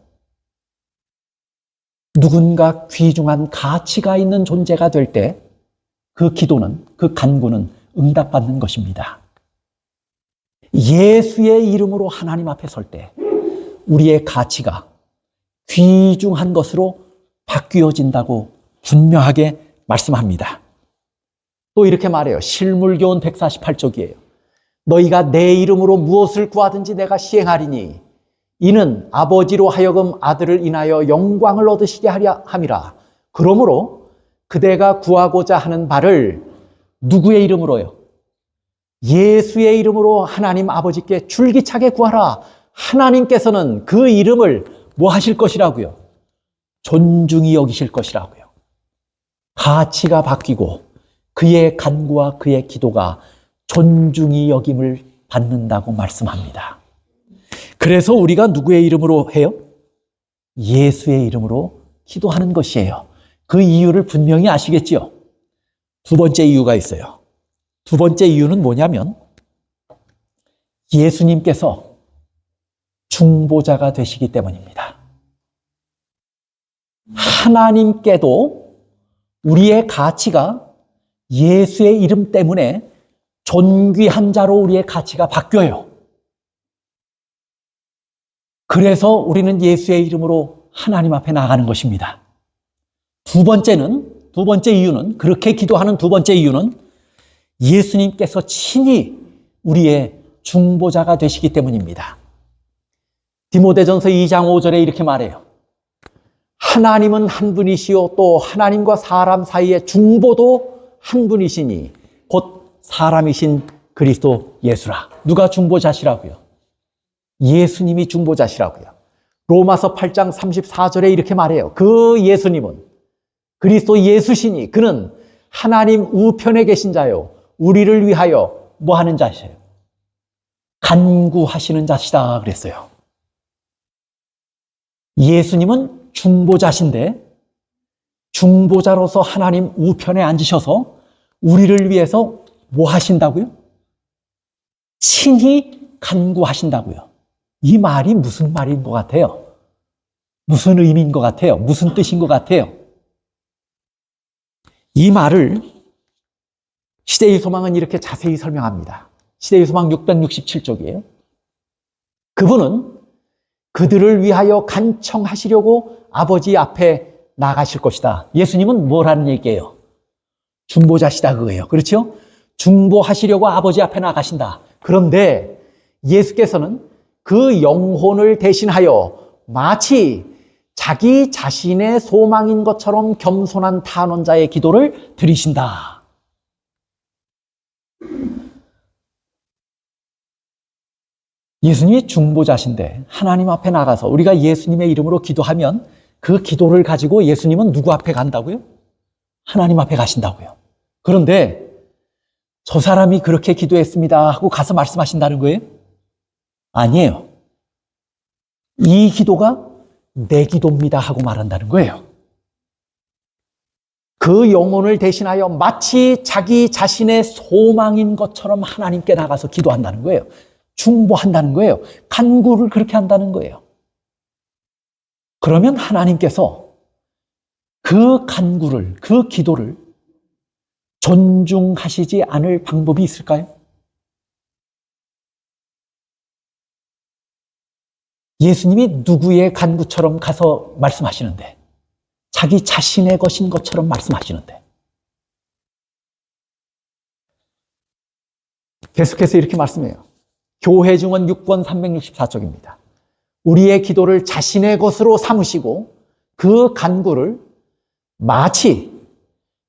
누군가 귀중한 가치가 있는 존재가 될 때 그 기도는, 그 간구는 응답받는 것입니다. 예수의 이름으로 하나님 앞에 설 때 우리의 가치가 귀중한 것으로 바뀌어진다고 분명하게 말씀합니다. 또 이렇게 말해요. 실물교훈 148쪽이에요. 너희가 내 이름으로 무엇을 구하든지 내가 시행하리니 이는 아버지로 하여금 아들을 인하여 영광을 얻으시게 하려 함이라. 그러므로 그대가 구하고자 하는 바를 누구의 이름으로요? 예수의 이름으로 하나님 아버지께 줄기차게 구하라. 하나님께서는 그 이름을 뭐 하실 것이라고요? 존중히 여기실 것이라고요. 가치가 바뀌고 그의 간구와 그의 기도가 존중히 여김을 받는다고 말씀합니다. 그래서 우리가 누구의 이름으로 해요? 예수의 이름으로 기도하는 것이에요. 그 이유를 분명히 아시겠지요? 두 번째 이유가 있어요. 두 번째 이유는 뭐냐면 예수님께서 중보자가 되시기 때문입니다. 하나님께도 우리의 가치가 예수의 이름 때문에 존귀한 자로 우리의 가치가 바뀌어요. 그래서 우리는 예수의 이름으로 하나님 앞에 나가는 것입니다. 두 번째 이유는, 그렇게 기도하는 두 번째 이유는 예수님께서 친히 우리의 중보자가 되시기 때문입니다. 디모데전서 2장 5절에 이렇게 말해요. 하나님은 한 분이시요 또 하나님과 사람 사이의 중보도 한 분이시니 곧 사람이신 그리스도 예수라. 누가 중보자시라고요? 예수님이 중보자시라고요. 로마서 8장 34절에 이렇게 말해요. 그 예수님은 그리스도 예수시니 그는 하나님 우편에 계신 자요 우리를 위하여 뭐 하는 자시에요? 간구하시는 자시다 그랬어요. 예수님은 중보자신데 중보자로서 하나님 우편에 앉으셔서 우리를 위해서 뭐 하신다고요? 친히 간구하신다고요. 이 말이 무슨 말인 것 같아요? 무슨 의미인 것 같아요? 무슨 뜻인 것 같아요? 이 말을 시대의 소망은 이렇게 자세히 설명합니다. 시대의 소망 667쪽이에요. 그분은 그들을 위하여 간청하시려고 아버지 앞에 나가실 것이다. 예수님은 뭐라는 얘기예요? 중보자시다 그거예요. 그렇죠? 중보하시려고 아버지 앞에 나가신다. 그런데 예수께서는 그 영혼을 대신하여 마치 자기 자신의 소망인 것처럼 겸손한 탄원자의 기도를 드리신다. 예수님이 중보자신데 하나님 앞에 나가서 우리가 예수님의 이름으로 기도하면 그 기도를 가지고 예수님은 누구 앞에 간다고요? 하나님 앞에 가신다고요. 그런데 저 사람이 그렇게 기도했습니다 하고 가서 말씀하신다는 거예요? 아니에요. 이 기도가 내 기도입니다 하고 말한다는 거예요. 그 영혼을 대신하여 마치 자기 자신의 소망인 것처럼 하나님께 나가서 기도한다는 거예요. 중보한다는 거예요. 간구를 그렇게 한다는 거예요. 그러면 하나님께서 그 간구를, 그 기도를 존중하시지 않을 방법이 있을까요? 예수님이 누구의 간구처럼 가서 말씀하시는데, 자기 자신의 것인 것처럼 말씀하시는데, 계속해서 이렇게 말씀해요. 교회 증언 6권 364쪽입니다. 우리의 기도를 자신의 것으로 삼으시고 그 간구를 마치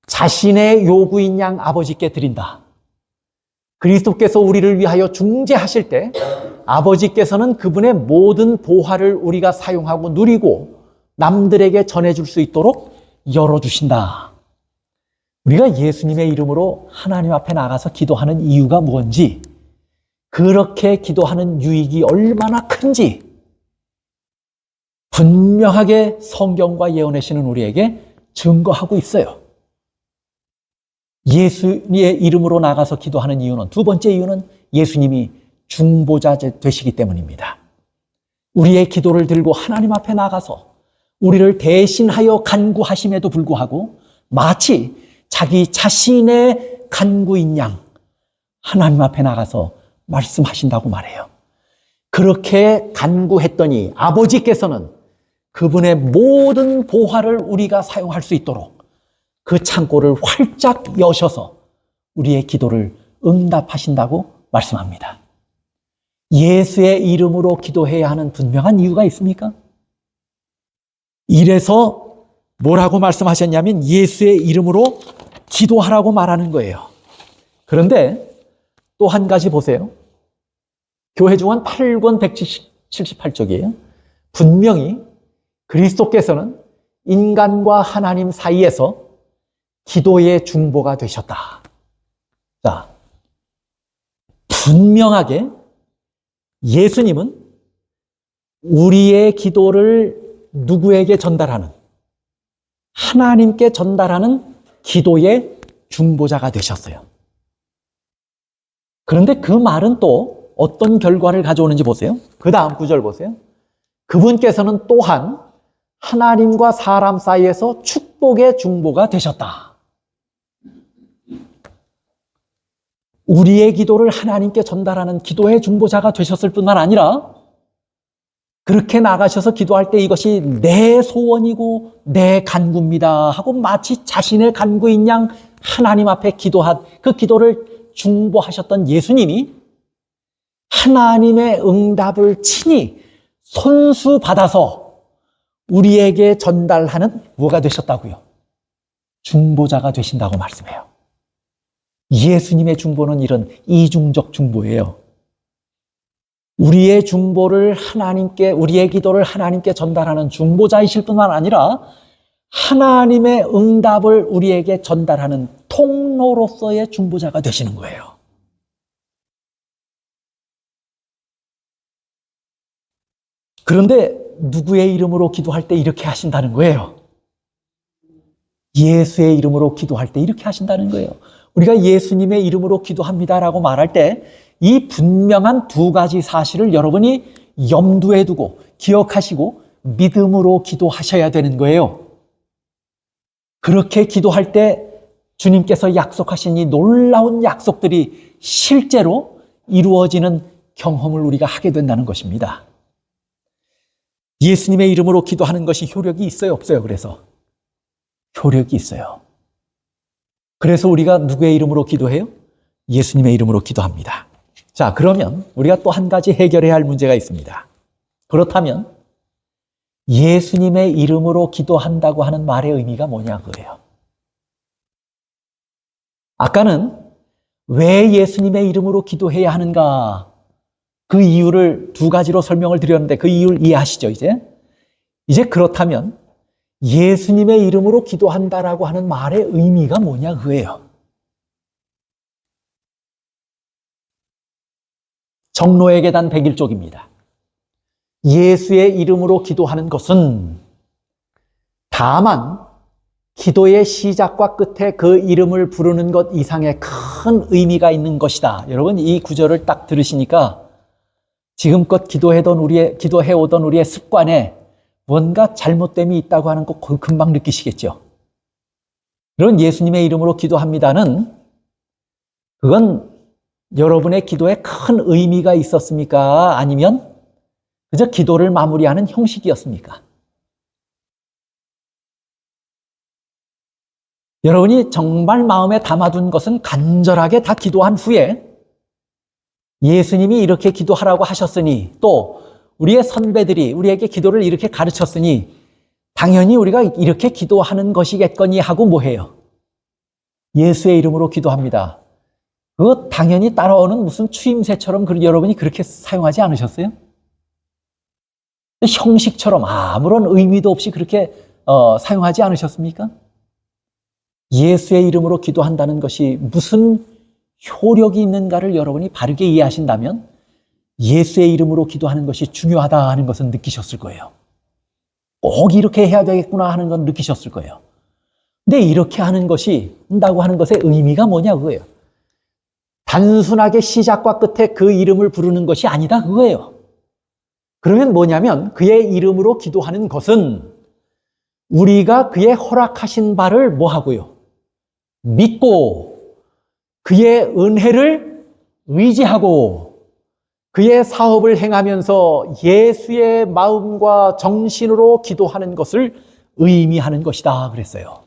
자신의 요구인 양 아버지께 드린다. 그리스도께서 우리를 위하여 중재하실 때 아버지께서는 그분의 모든 보화를 우리가 사용하고 누리고 남들에게 전해줄 수 있도록 열어주신다. 우리가 예수님의 이름으로 하나님 앞에 나가서 기도하는 이유가 무엇인지, 그렇게 기도하는 유익이 얼마나 큰지 분명하게 성경과 예언의 신은 우리에게 증거하고 있어요. 예수님의 이름으로 나가서 기도하는 이유는, 두 번째 이유는 예수님이 중보자 되시기 때문입니다. 우리의 기도를 들고 하나님 앞에 나가서 우리를 대신하여 간구하심에도 불구하고 마치 자기 자신의 간구인 양 하나님 앞에 나가서 말씀하신다고 말해요. 그렇게 간구했더니 아버지께서는 그분의 모든 보화를 우리가 사용할 수 있도록 그 창고를 활짝 여셔서 우리의 기도를 응답하신다고 말씀합니다. 예수의 이름으로 기도해야 하는 분명한 이유가 있습니까? 이래서 뭐라고 말씀하셨냐면 예수의 이름으로 기도하라고 말하는 거예요. 그런데 또 한 가지 보세요. 교회 중원 8권 178쪽이에요. 분명히 그리스도께서는 인간과 하나님 사이에서 기도의 중보가 되셨다. 자, 분명하게 예수님은 우리의 기도를 누구에게 전달하는, 하나님께 전달하는 기도의 중보자가 되셨어요. 그런데 그 말은 또 어떤 결과를 가져오는지 보세요. 그 다음 구절 보세요. 그분께서는 또한 하나님과 사람 사이에서 축복의 중보가 되셨다. 우리의 기도를 하나님께 전달하는 기도의 중보자가 되셨을 뿐만 아니라 그렇게 나가셔서 기도할 때 이것이 내 소원이고 내 간구입니다 하고 마치 자신의 간구인 양 하나님 앞에 기도한 그 기도를 중보하셨던 예수님이 하나님의 응답을 친히 손수 받아서 우리에게 전달하는 뭐가 되셨다고요? 중보자가 되신다고 말씀해요. 예수님의 중보는 이런 이중적 중보예요. 우리의 중보를 하나님께, 우리의 기도를 하나님께 전달하는 중보자이실 뿐만 아니라 하나님의 응답을 우리에게 전달하는 통로로서의 중보자가 되시는 거예요. 그런데 누구의 이름으로 기도할 때 이렇게 하신다는 거예요? 예수의 이름으로 기도할 때 이렇게 하신다는 거예요. 우리가 예수님의 이름으로 기도합니다라고 말할 때 이 분명한 두 가지 사실을 여러분이 염두에 두고 기억하시고 믿음으로 기도하셔야 되는 거예요. 그렇게 기도할 때 주님께서 약속하신 이 놀라운 약속들이 실제로 이루어지는 경험을 우리가 하게 된다는 것입니다. 예수님의 이름으로 기도하는 것이 효력이 있어요, 없어요? 그래서 효력이 있어요. 그래서 우리가 누구의 이름으로 기도해요? 예수님의 이름으로 기도합니다. 자, 그러면 우리가 또 한 가지 해결해야 할 문제가 있습니다. 그렇다면 예수님의 이름으로 기도한다고 하는 말의 의미가 뭐냐 그거예요. 아까는 왜 예수님의 이름으로 기도해야 하는가 그 이유를 두 가지로 설명을 드렸는데 그 이유를 이해하시죠, 이제 그렇다면 예수님의 이름으로 기도한다라고 하는 말의 의미가 뭐냐 그거예요. 정로의 계단 101쪽입니다. 예수의 이름으로 기도하는 것은 다만 기도의 시작과 끝에 그 이름을 부르는 것 이상의 큰 의미가 있는 것이다. 여러분 이 구절을 딱 들으시니까 지금껏 기도해오던 우리의 습관에 뭔가 잘못됨이 있다고 하는 거 금방 느끼시겠죠. 그런 예수님의 이름으로 기도합니다는 그건 여러분의 기도에 큰 의미가 있었습니까? 아니면 그저 기도를 마무리하는 형식이었습니까? 여러분이 정말 마음에 담아둔 것은 간절하게 다 기도한 후에 예수님이 이렇게 기도하라고 하셨으니 또 우리의 선배들이 우리에게 기도를 이렇게 가르쳤으니 당연히 우리가 이렇게 기도하는 것이겠거니 하고 뭐해요? 예수의 이름으로 기도합니다. 그거 당연히 따라오는 무슨 추임새처럼 여러분이 그렇게 사용하지 않으셨어요? 형식처럼 아무런 의미도 없이 그렇게 사용하지 않으셨습니까? 예수의 이름으로 기도한다는 것이 무슨 효력이 있는가를 여러분이 바르게 이해하신다면 예수의 이름으로 기도하는 것이 중요하다 하는 것은 느끼셨을 거예요. 꼭 이렇게 해야 되겠구나 하는 건 느끼셨을 거예요. 근데 이렇게 하는 것이 한다고 하는 것의 의미가 뭐냐 그거예요. 단순하게 시작과 끝에 그 이름을 부르는 것이 아니다 그거예요. 그러면 뭐냐면 그의 이름으로 기도하는 것은 우리가 그의 허락하신 바를 뭐하고요? 믿고 그의 은혜를 의지하고 그의 사업을 행하면서 예수의 마음과 정신으로 기도하는 것을 의미하는 것이다 그랬어요.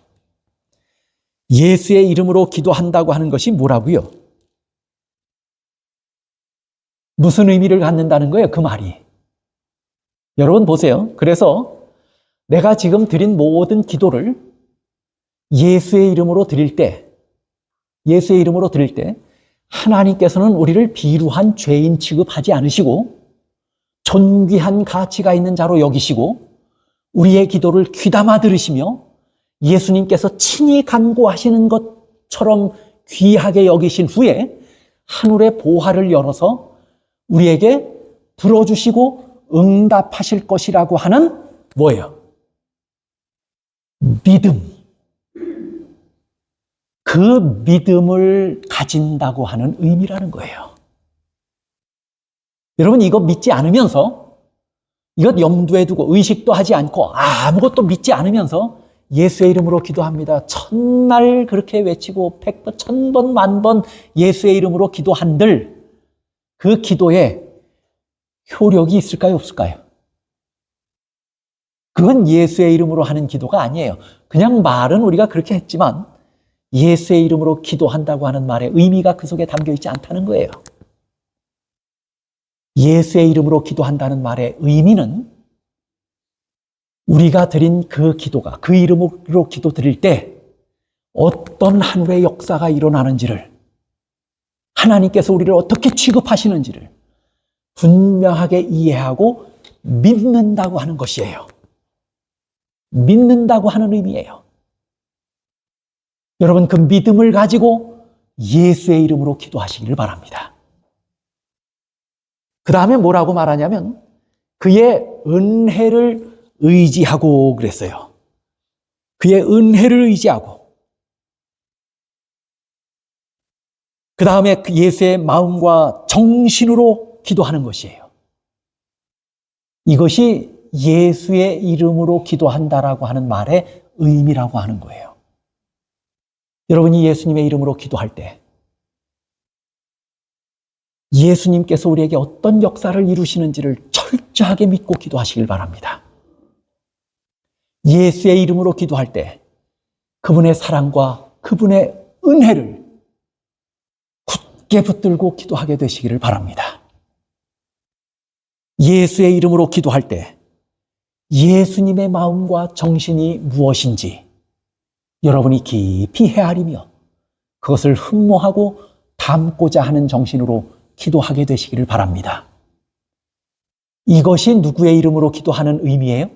예수의 이름으로 기도한다고 하는 것이 뭐라고요? 무슨 의미를 갖는다는 거예요? 그 말이. 여러분 보세요. 그래서 내가 지금 드린 모든 기도를 예수의 이름으로 드릴 때 하나님께서는 우리를 비루한 죄인 취급하지 않으시고 존귀한 가치가 있는 자로 여기시고 우리의 기도를 귀담아 들으시며 예수님께서 친히 간구하시는 것처럼 귀하게 여기신 후에 하늘의 보화를 열어서 우리에게 들어주시고 응답하실 것이라고 하는 뭐예요? 믿음. 그 믿음을 가진다고 하는 의미라는 거예요. 여러분, 이거 믿지 않으면서, 이것 염두에 두고 의식도 하지 않고 아무것도 믿지 않으면서 예수의 이름으로 기도합니다. 천날 그렇게 외치고 100번, 1000번, 10,000번 예수의 이름으로 기도한들 그 기도에 효력이 있을까요? 없을까요? 그건 예수의 이름으로 하는 기도가 아니에요. 그냥 말은 우리가 그렇게 했지만 예수의 이름으로 기도한다고 하는 말의 의미가 그 속에 담겨 있지 않다는 거예요. 예수의 이름으로 기도한다는 말의 의미는 우리가 드린 그 기도가, 그 이름으로 기도 드릴 때 어떤 하늘의 역사가 일어나는지를, 하나님께서 우리를 어떻게 취급하시는지를 분명하게 이해하고 믿는다고 하는 것이에요. 믿는다고 하는 의미예요. 여러분, 그 믿음을 가지고 예수의 이름으로 기도하시기를 바랍니다. 그 다음에 뭐라고 말하냐면 그의 은혜를 의지하고 그랬어요. 그의 은혜를 의지하고. 그 다음에 예수의 마음과 정신으로 기도하는 것이에요. 이것이 예수의 이름으로 기도한다라고 하는 말의 의미라고 하는 거예요. 여러분이 예수님의 이름으로 기도할 때 예수님께서 우리에게 어떤 역사를 이루시는지를 철저하게 믿고 기도하시길 바랍니다. 예수의 이름으로 기도할 때 그분의 사랑과 그분의 은혜를 굳게 붙들고 기도하게 되시기를 바랍니다. 예수의 이름으로 기도할 때 예수님의 마음과 정신이 무엇인지 여러분이 깊이 헤아리며 그것을 흠모하고 담고자 하는 정신으로 기도하게 되시기를 바랍니다. 이것이 누구의 이름으로 기도하는 의미예요?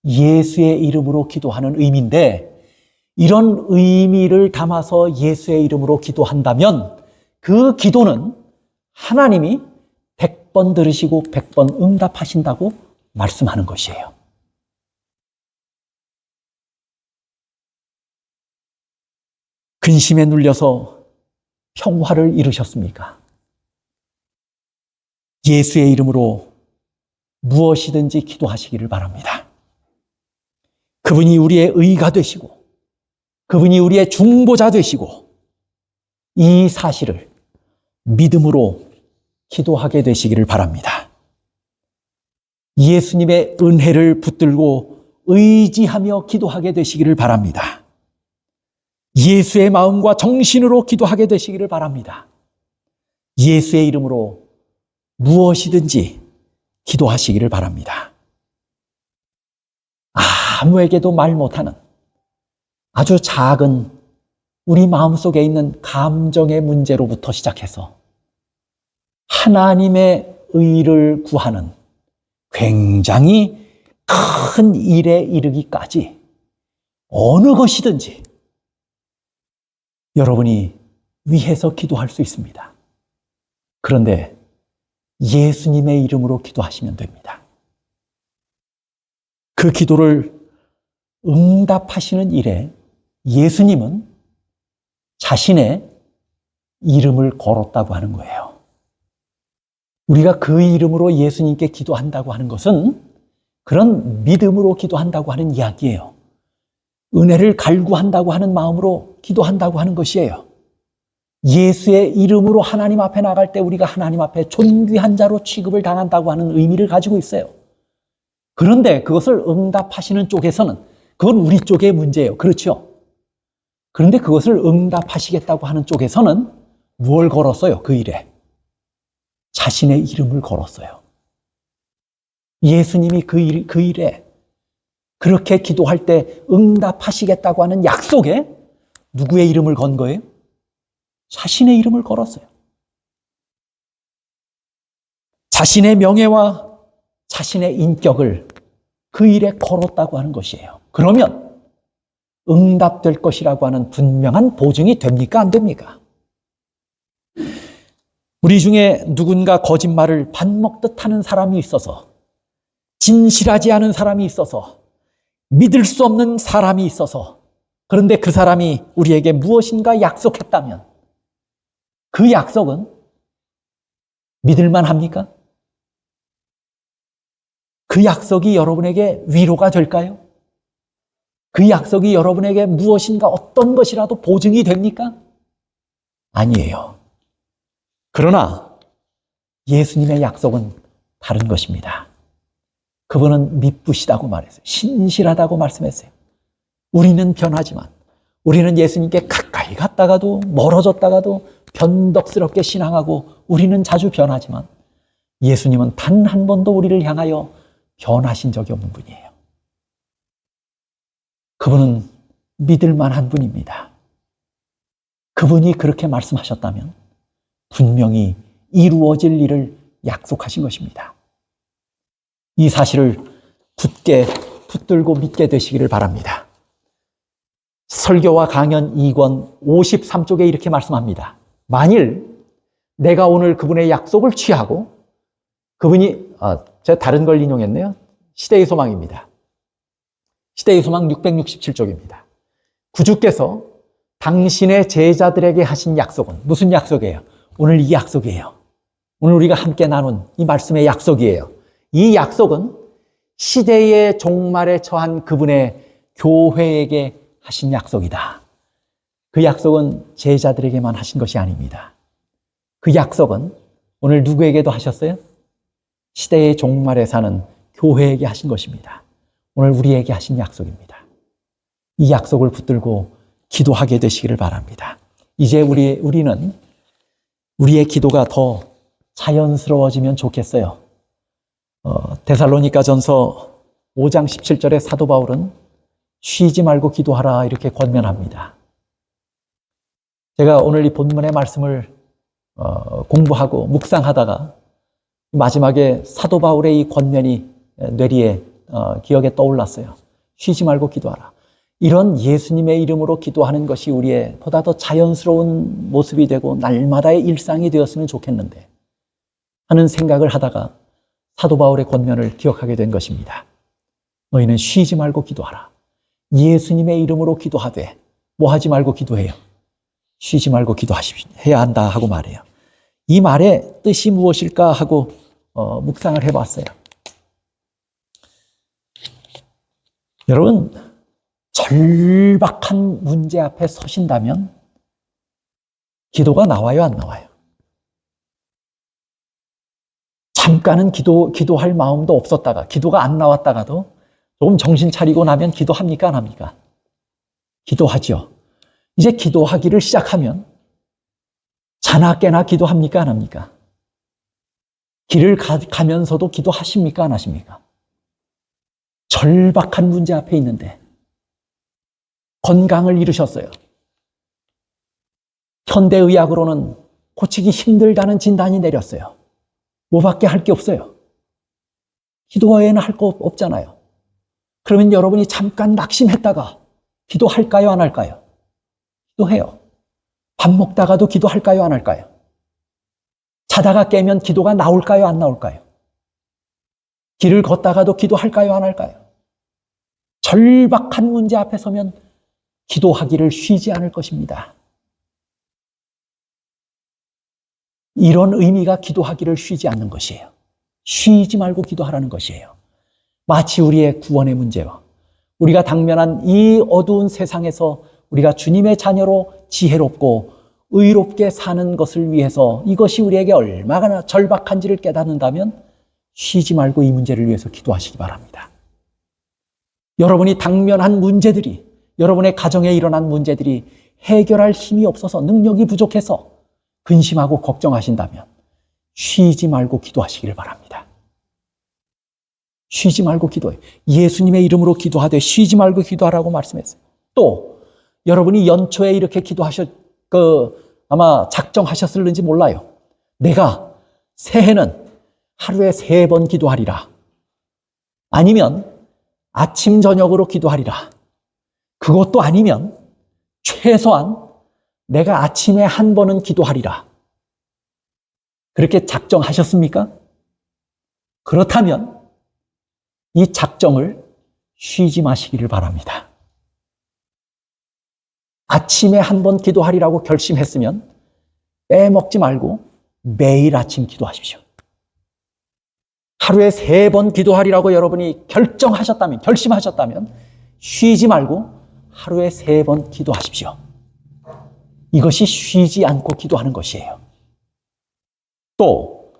예수의 이름으로 기도하는 의미인데, 이런 의미를 담아서 예수의 이름으로 기도한다면 그 기도는 하나님이 100번 들으시고 100번 응답하신다고 말씀하는 것이에요. 근심에 눌려서 평화를 잃으셨습니까? 예수의 이름으로 무엇이든지 기도하시기를 바랍니다. 그분이 우리의 의가 되시고 그분이 우리의 중보자 되시고 이 사실을 믿음으로 기도하게 되시기를 바랍니다. 예수님의 은혜를 붙들고 의지하며 기도하게 되시기를 바랍니다. 예수의 마음과 정신으로 기도하게 되시기를 바랍니다. 예수의 이름으로 무엇이든지 기도하시기를 바랍니다. 아무에게도 말 못하는 아주 작은 우리 마음속에 있는 감정의 문제로부터 시작해서 하나님의 의를 구하는 굉장히 큰 일에 이르기까지 어느 것이든지 여러분이 위해서 기도할 수 있습니다. 그런데 예수님의 이름으로 기도하시면 됩니다. 그 기도를 응답하시는 일에 예수님은 자신의 이름을 걸었다고 하는 거예요. 우리가 그 이름으로 예수님께 기도한다고 하는 것은 그런 믿음으로 기도한다고 하는 이야기예요. 은혜를 갈구한다고 하는 마음으로 기도한다고 하는 것이에요. 예수의 이름으로 하나님 앞에 나갈 때 우리가 하나님 앞에 존귀한 자로 취급을 당한다고 하는 의미를 가지고 있어요. 그런데 그것을 응답하시는 쪽에서는 그건 우리 쪽의 문제예요. 그렇죠? 그런데 그것을 응답하시겠다고 하는 쪽에서는 무엇을 걸었어요? 그 일에 자신의 이름을 걸었어요. 예수님이 그 일에 그렇게 기도할 때 응답하시겠다고 하는 약속에 누구의 이름을 건 거예요? 자신의 이름을 걸었어요. 자신의 명예와 자신의 인격을 그 일에 걸었다고 하는 것이에요. 그러면 응답될 것이라고 하는 분명한 보증이 됩니까? 안 됩니까? 우리 중에 누군가 거짓말을 밥 먹듯 하는 사람이 있어서, 진실하지 않은 사람이 있어서, 믿을 수 없는 사람이 있어서, 그런데 그 사람이 우리에게 무엇인가 약속했다면 그 약속은 믿을만 합니까? 그 약속이 여러분에게 위로가 될까요? 그 약속이 여러분에게 무엇인가 어떤 것이라도 보증이 됩니까? 아니에요. 그러나 예수님의 약속은 다른 것입니다. 그분은 미쁘시다고 말했어요. 신실하다고 말씀했어요. 우리는 변하지만, 우리는 예수님께 가까이 갔다가도 멀어졌다가도 변덕스럽게 신앙하고 우리는 자주 변하지만 예수님은 단 한 번도 우리를 향하여 변하신 적이 없는 분이에요. 그분은 믿을 만한 분입니다. 그분이 그렇게 말씀하셨다면 분명히 이루어질 일을 약속하신 것입니다. 이 사실을 굳게 붙들고 믿게 되시기를 바랍니다. 설교와 강연 2권 53쪽에 이렇게 말씀합니다. 만일 내가 오늘 그분의 약속을 취하고 그분이 제가 다른 걸 인용했네요. 시대의 소망입니다. 시대의 소망 667쪽입니다. 구주께서 당신의 제자들에게 하신 약속은 무슨 약속이에요? 오늘 이 약속이에요. 오늘 우리가 함께 나눈 이 말씀의 약속이에요. 이 약속은 시대의 종말에 처한 그분의 교회에게 하신 약속이다. 그 약속은 제자들에게만 하신 것이 아닙니다. 그 약속은 오늘 누구에게도 하셨어요? 시대의 종말에 사는 교회에게 하신 것입니다. 오늘 우리에게 하신 약속입니다. 이 약속을 붙들고 기도하게 되시기를 바랍니다. 이제 우리는 우리의 기도가 더 자연스러워지면 좋겠어요. 데살로니가전서 5장 17절에 사도 바울은 쉬지 말고 기도하라 이렇게 권면합니다. 제가 오늘 이 본문의 말씀을 공부하고 묵상하다가 마지막에 사도 바울의 이 권면이 뇌리에 기억에 떠올랐어요. 쉬지 말고 기도하라. 이런 예수님의 이름으로 기도하는 것이 우리의 보다 더 자연스러운 모습이 되고 날마다의 일상이 되었으면 좋겠는데 하는 생각을 하다가 사도 바울의 권면을 기억하게 된 것입니다. 너희는 쉬지 말고 기도하라. 예수님의 이름으로 기도하되 뭐 하지 말고 기도해요? 쉬지 말고 기도해야 한다 하고 말해요. 이 말의 뜻이 무엇일까 하고 묵상을 해봤어요. 여러분, 절박한 문제 앞에 서신다면 기도가 나와요, 안 나와요? 잠깐은 기도할 마음도 없었다가 기도가 안 나왔다가도 조금 정신 차리고 나면 기도합니까, 안 합니까? 기도하죠. 이제 기도하기를 시작하면 자나 깨나 기도합니까, 안 합니까? 길을 가면서도 기도하십니까, 안 하십니까? 절박한 문제 앞에 있는데 건강을 잃으셨어요. 현대의학으로는 고치기 힘들다는 진단이 내렸어요. 뭐밖에 할 게 없어요. 기도 외에는 할 거 없잖아요. 그러면 여러분이 잠깐 낙심했다가 기도할까요, 안 할까요? 기도해요. 밥 먹다가도 기도할까요, 안 할까요? 자다가 깨면 기도가 나올까요, 안 나올까요? 길을 걷다가도 기도할까요, 안 할까요? 절박한 문제 앞에 서면 기도하기를 쉬지 않을 것입니다. 이런 의미가 기도하기를 쉬지 않는 것이에요. 쉬지 말고 기도하라는 것이에요. 마치 우리의 구원의 문제와 우리가 당면한 이 어두운 세상에서 우리가 주님의 자녀로 지혜롭고 의롭게 사는 것을 위해서 이것이 우리에게 얼마나 절박한지를 깨닫는다면 쉬지 말고 이 문제를 위해서 기도하시기 바랍니다. 여러분이 당면한 문제들이, 여러분의 가정에 일어난 문제들이 해결할 힘이 없어서 능력이 부족해서 근심하고 걱정하신다면 쉬지 말고 기도하시기를 바랍니다. 쉬지 말고 기도해요. 예수님의 이름으로 기도하되 쉬지 말고 기도하라고 말씀했어요. 또 여러분이 연초에 이렇게 아마 작정하셨을는지 몰라요. 내가 새해는 하루에 3번 기도하리라. 아니면 아침 저녁으로 기도하리라. 그것도 아니면 최소한 내가 아침에 1번은 기도하리라. 그렇게 작정하셨습니까? 그렇다면 이 작정을 쉬지 마시기를 바랍니다. 아침에 한 번 기도하리라고 결심했으면 빼먹지 말고 매일 아침 기도하십시오. 하루에 3번 기도하리라고 여러분이 결심하셨다면 쉬지 말고 하루에 3번 기도하십시오. 이것이 쉬지 않고 기도하는 것이에요. 또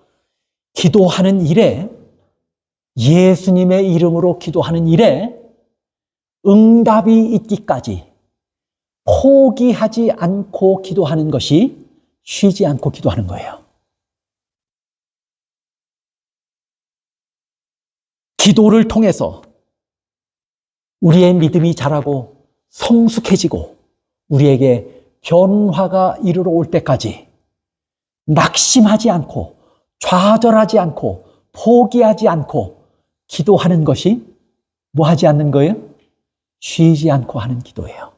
기도하는 일에, 예수님의 이름으로 기도하는 일에 응답이 있기까지 포기하지 않고 기도하는 것이 쉬지 않고 기도하는 거예요. 기도를 통해서 우리의 믿음이 자라고 성숙해지고 우리에게 변화가 이르러 올 때까지 낙심하지 않고 좌절하지 않고 포기하지 않고 기도하는 것이 뭐 하지 않는 거예요? 쉬지 않고 하는 기도예요.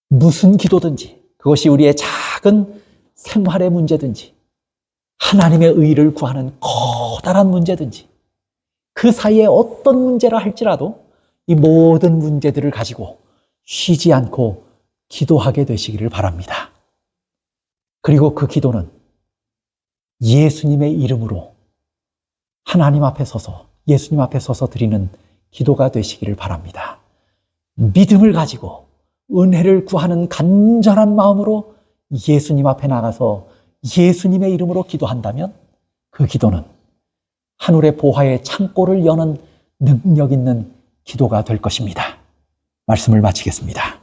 무슨 기도든지, 그것이 우리의 작은 생활의 문제든지 하나님의 의를 구하는 커다란 문제든지 그 사이에 어떤 문제라 할지라도 이 모든 문제들을 가지고 쉬지 않고 기도하게 되시기를 바랍니다. 그리고 그 기도는 예수님의 이름으로 하나님 앞에 서서, 예수님 앞에 서서 드리는 기도가 되시기를 바랍니다. 믿음을 가지고 은혜를 구하는 간절한 마음으로 예수님 앞에 나가서 예수님의 이름으로 기도한다면 그 기도는 하늘의 보화의 창고를 여는 능력 있는 기도가 될 것입니다. 말씀을 마치겠습니다.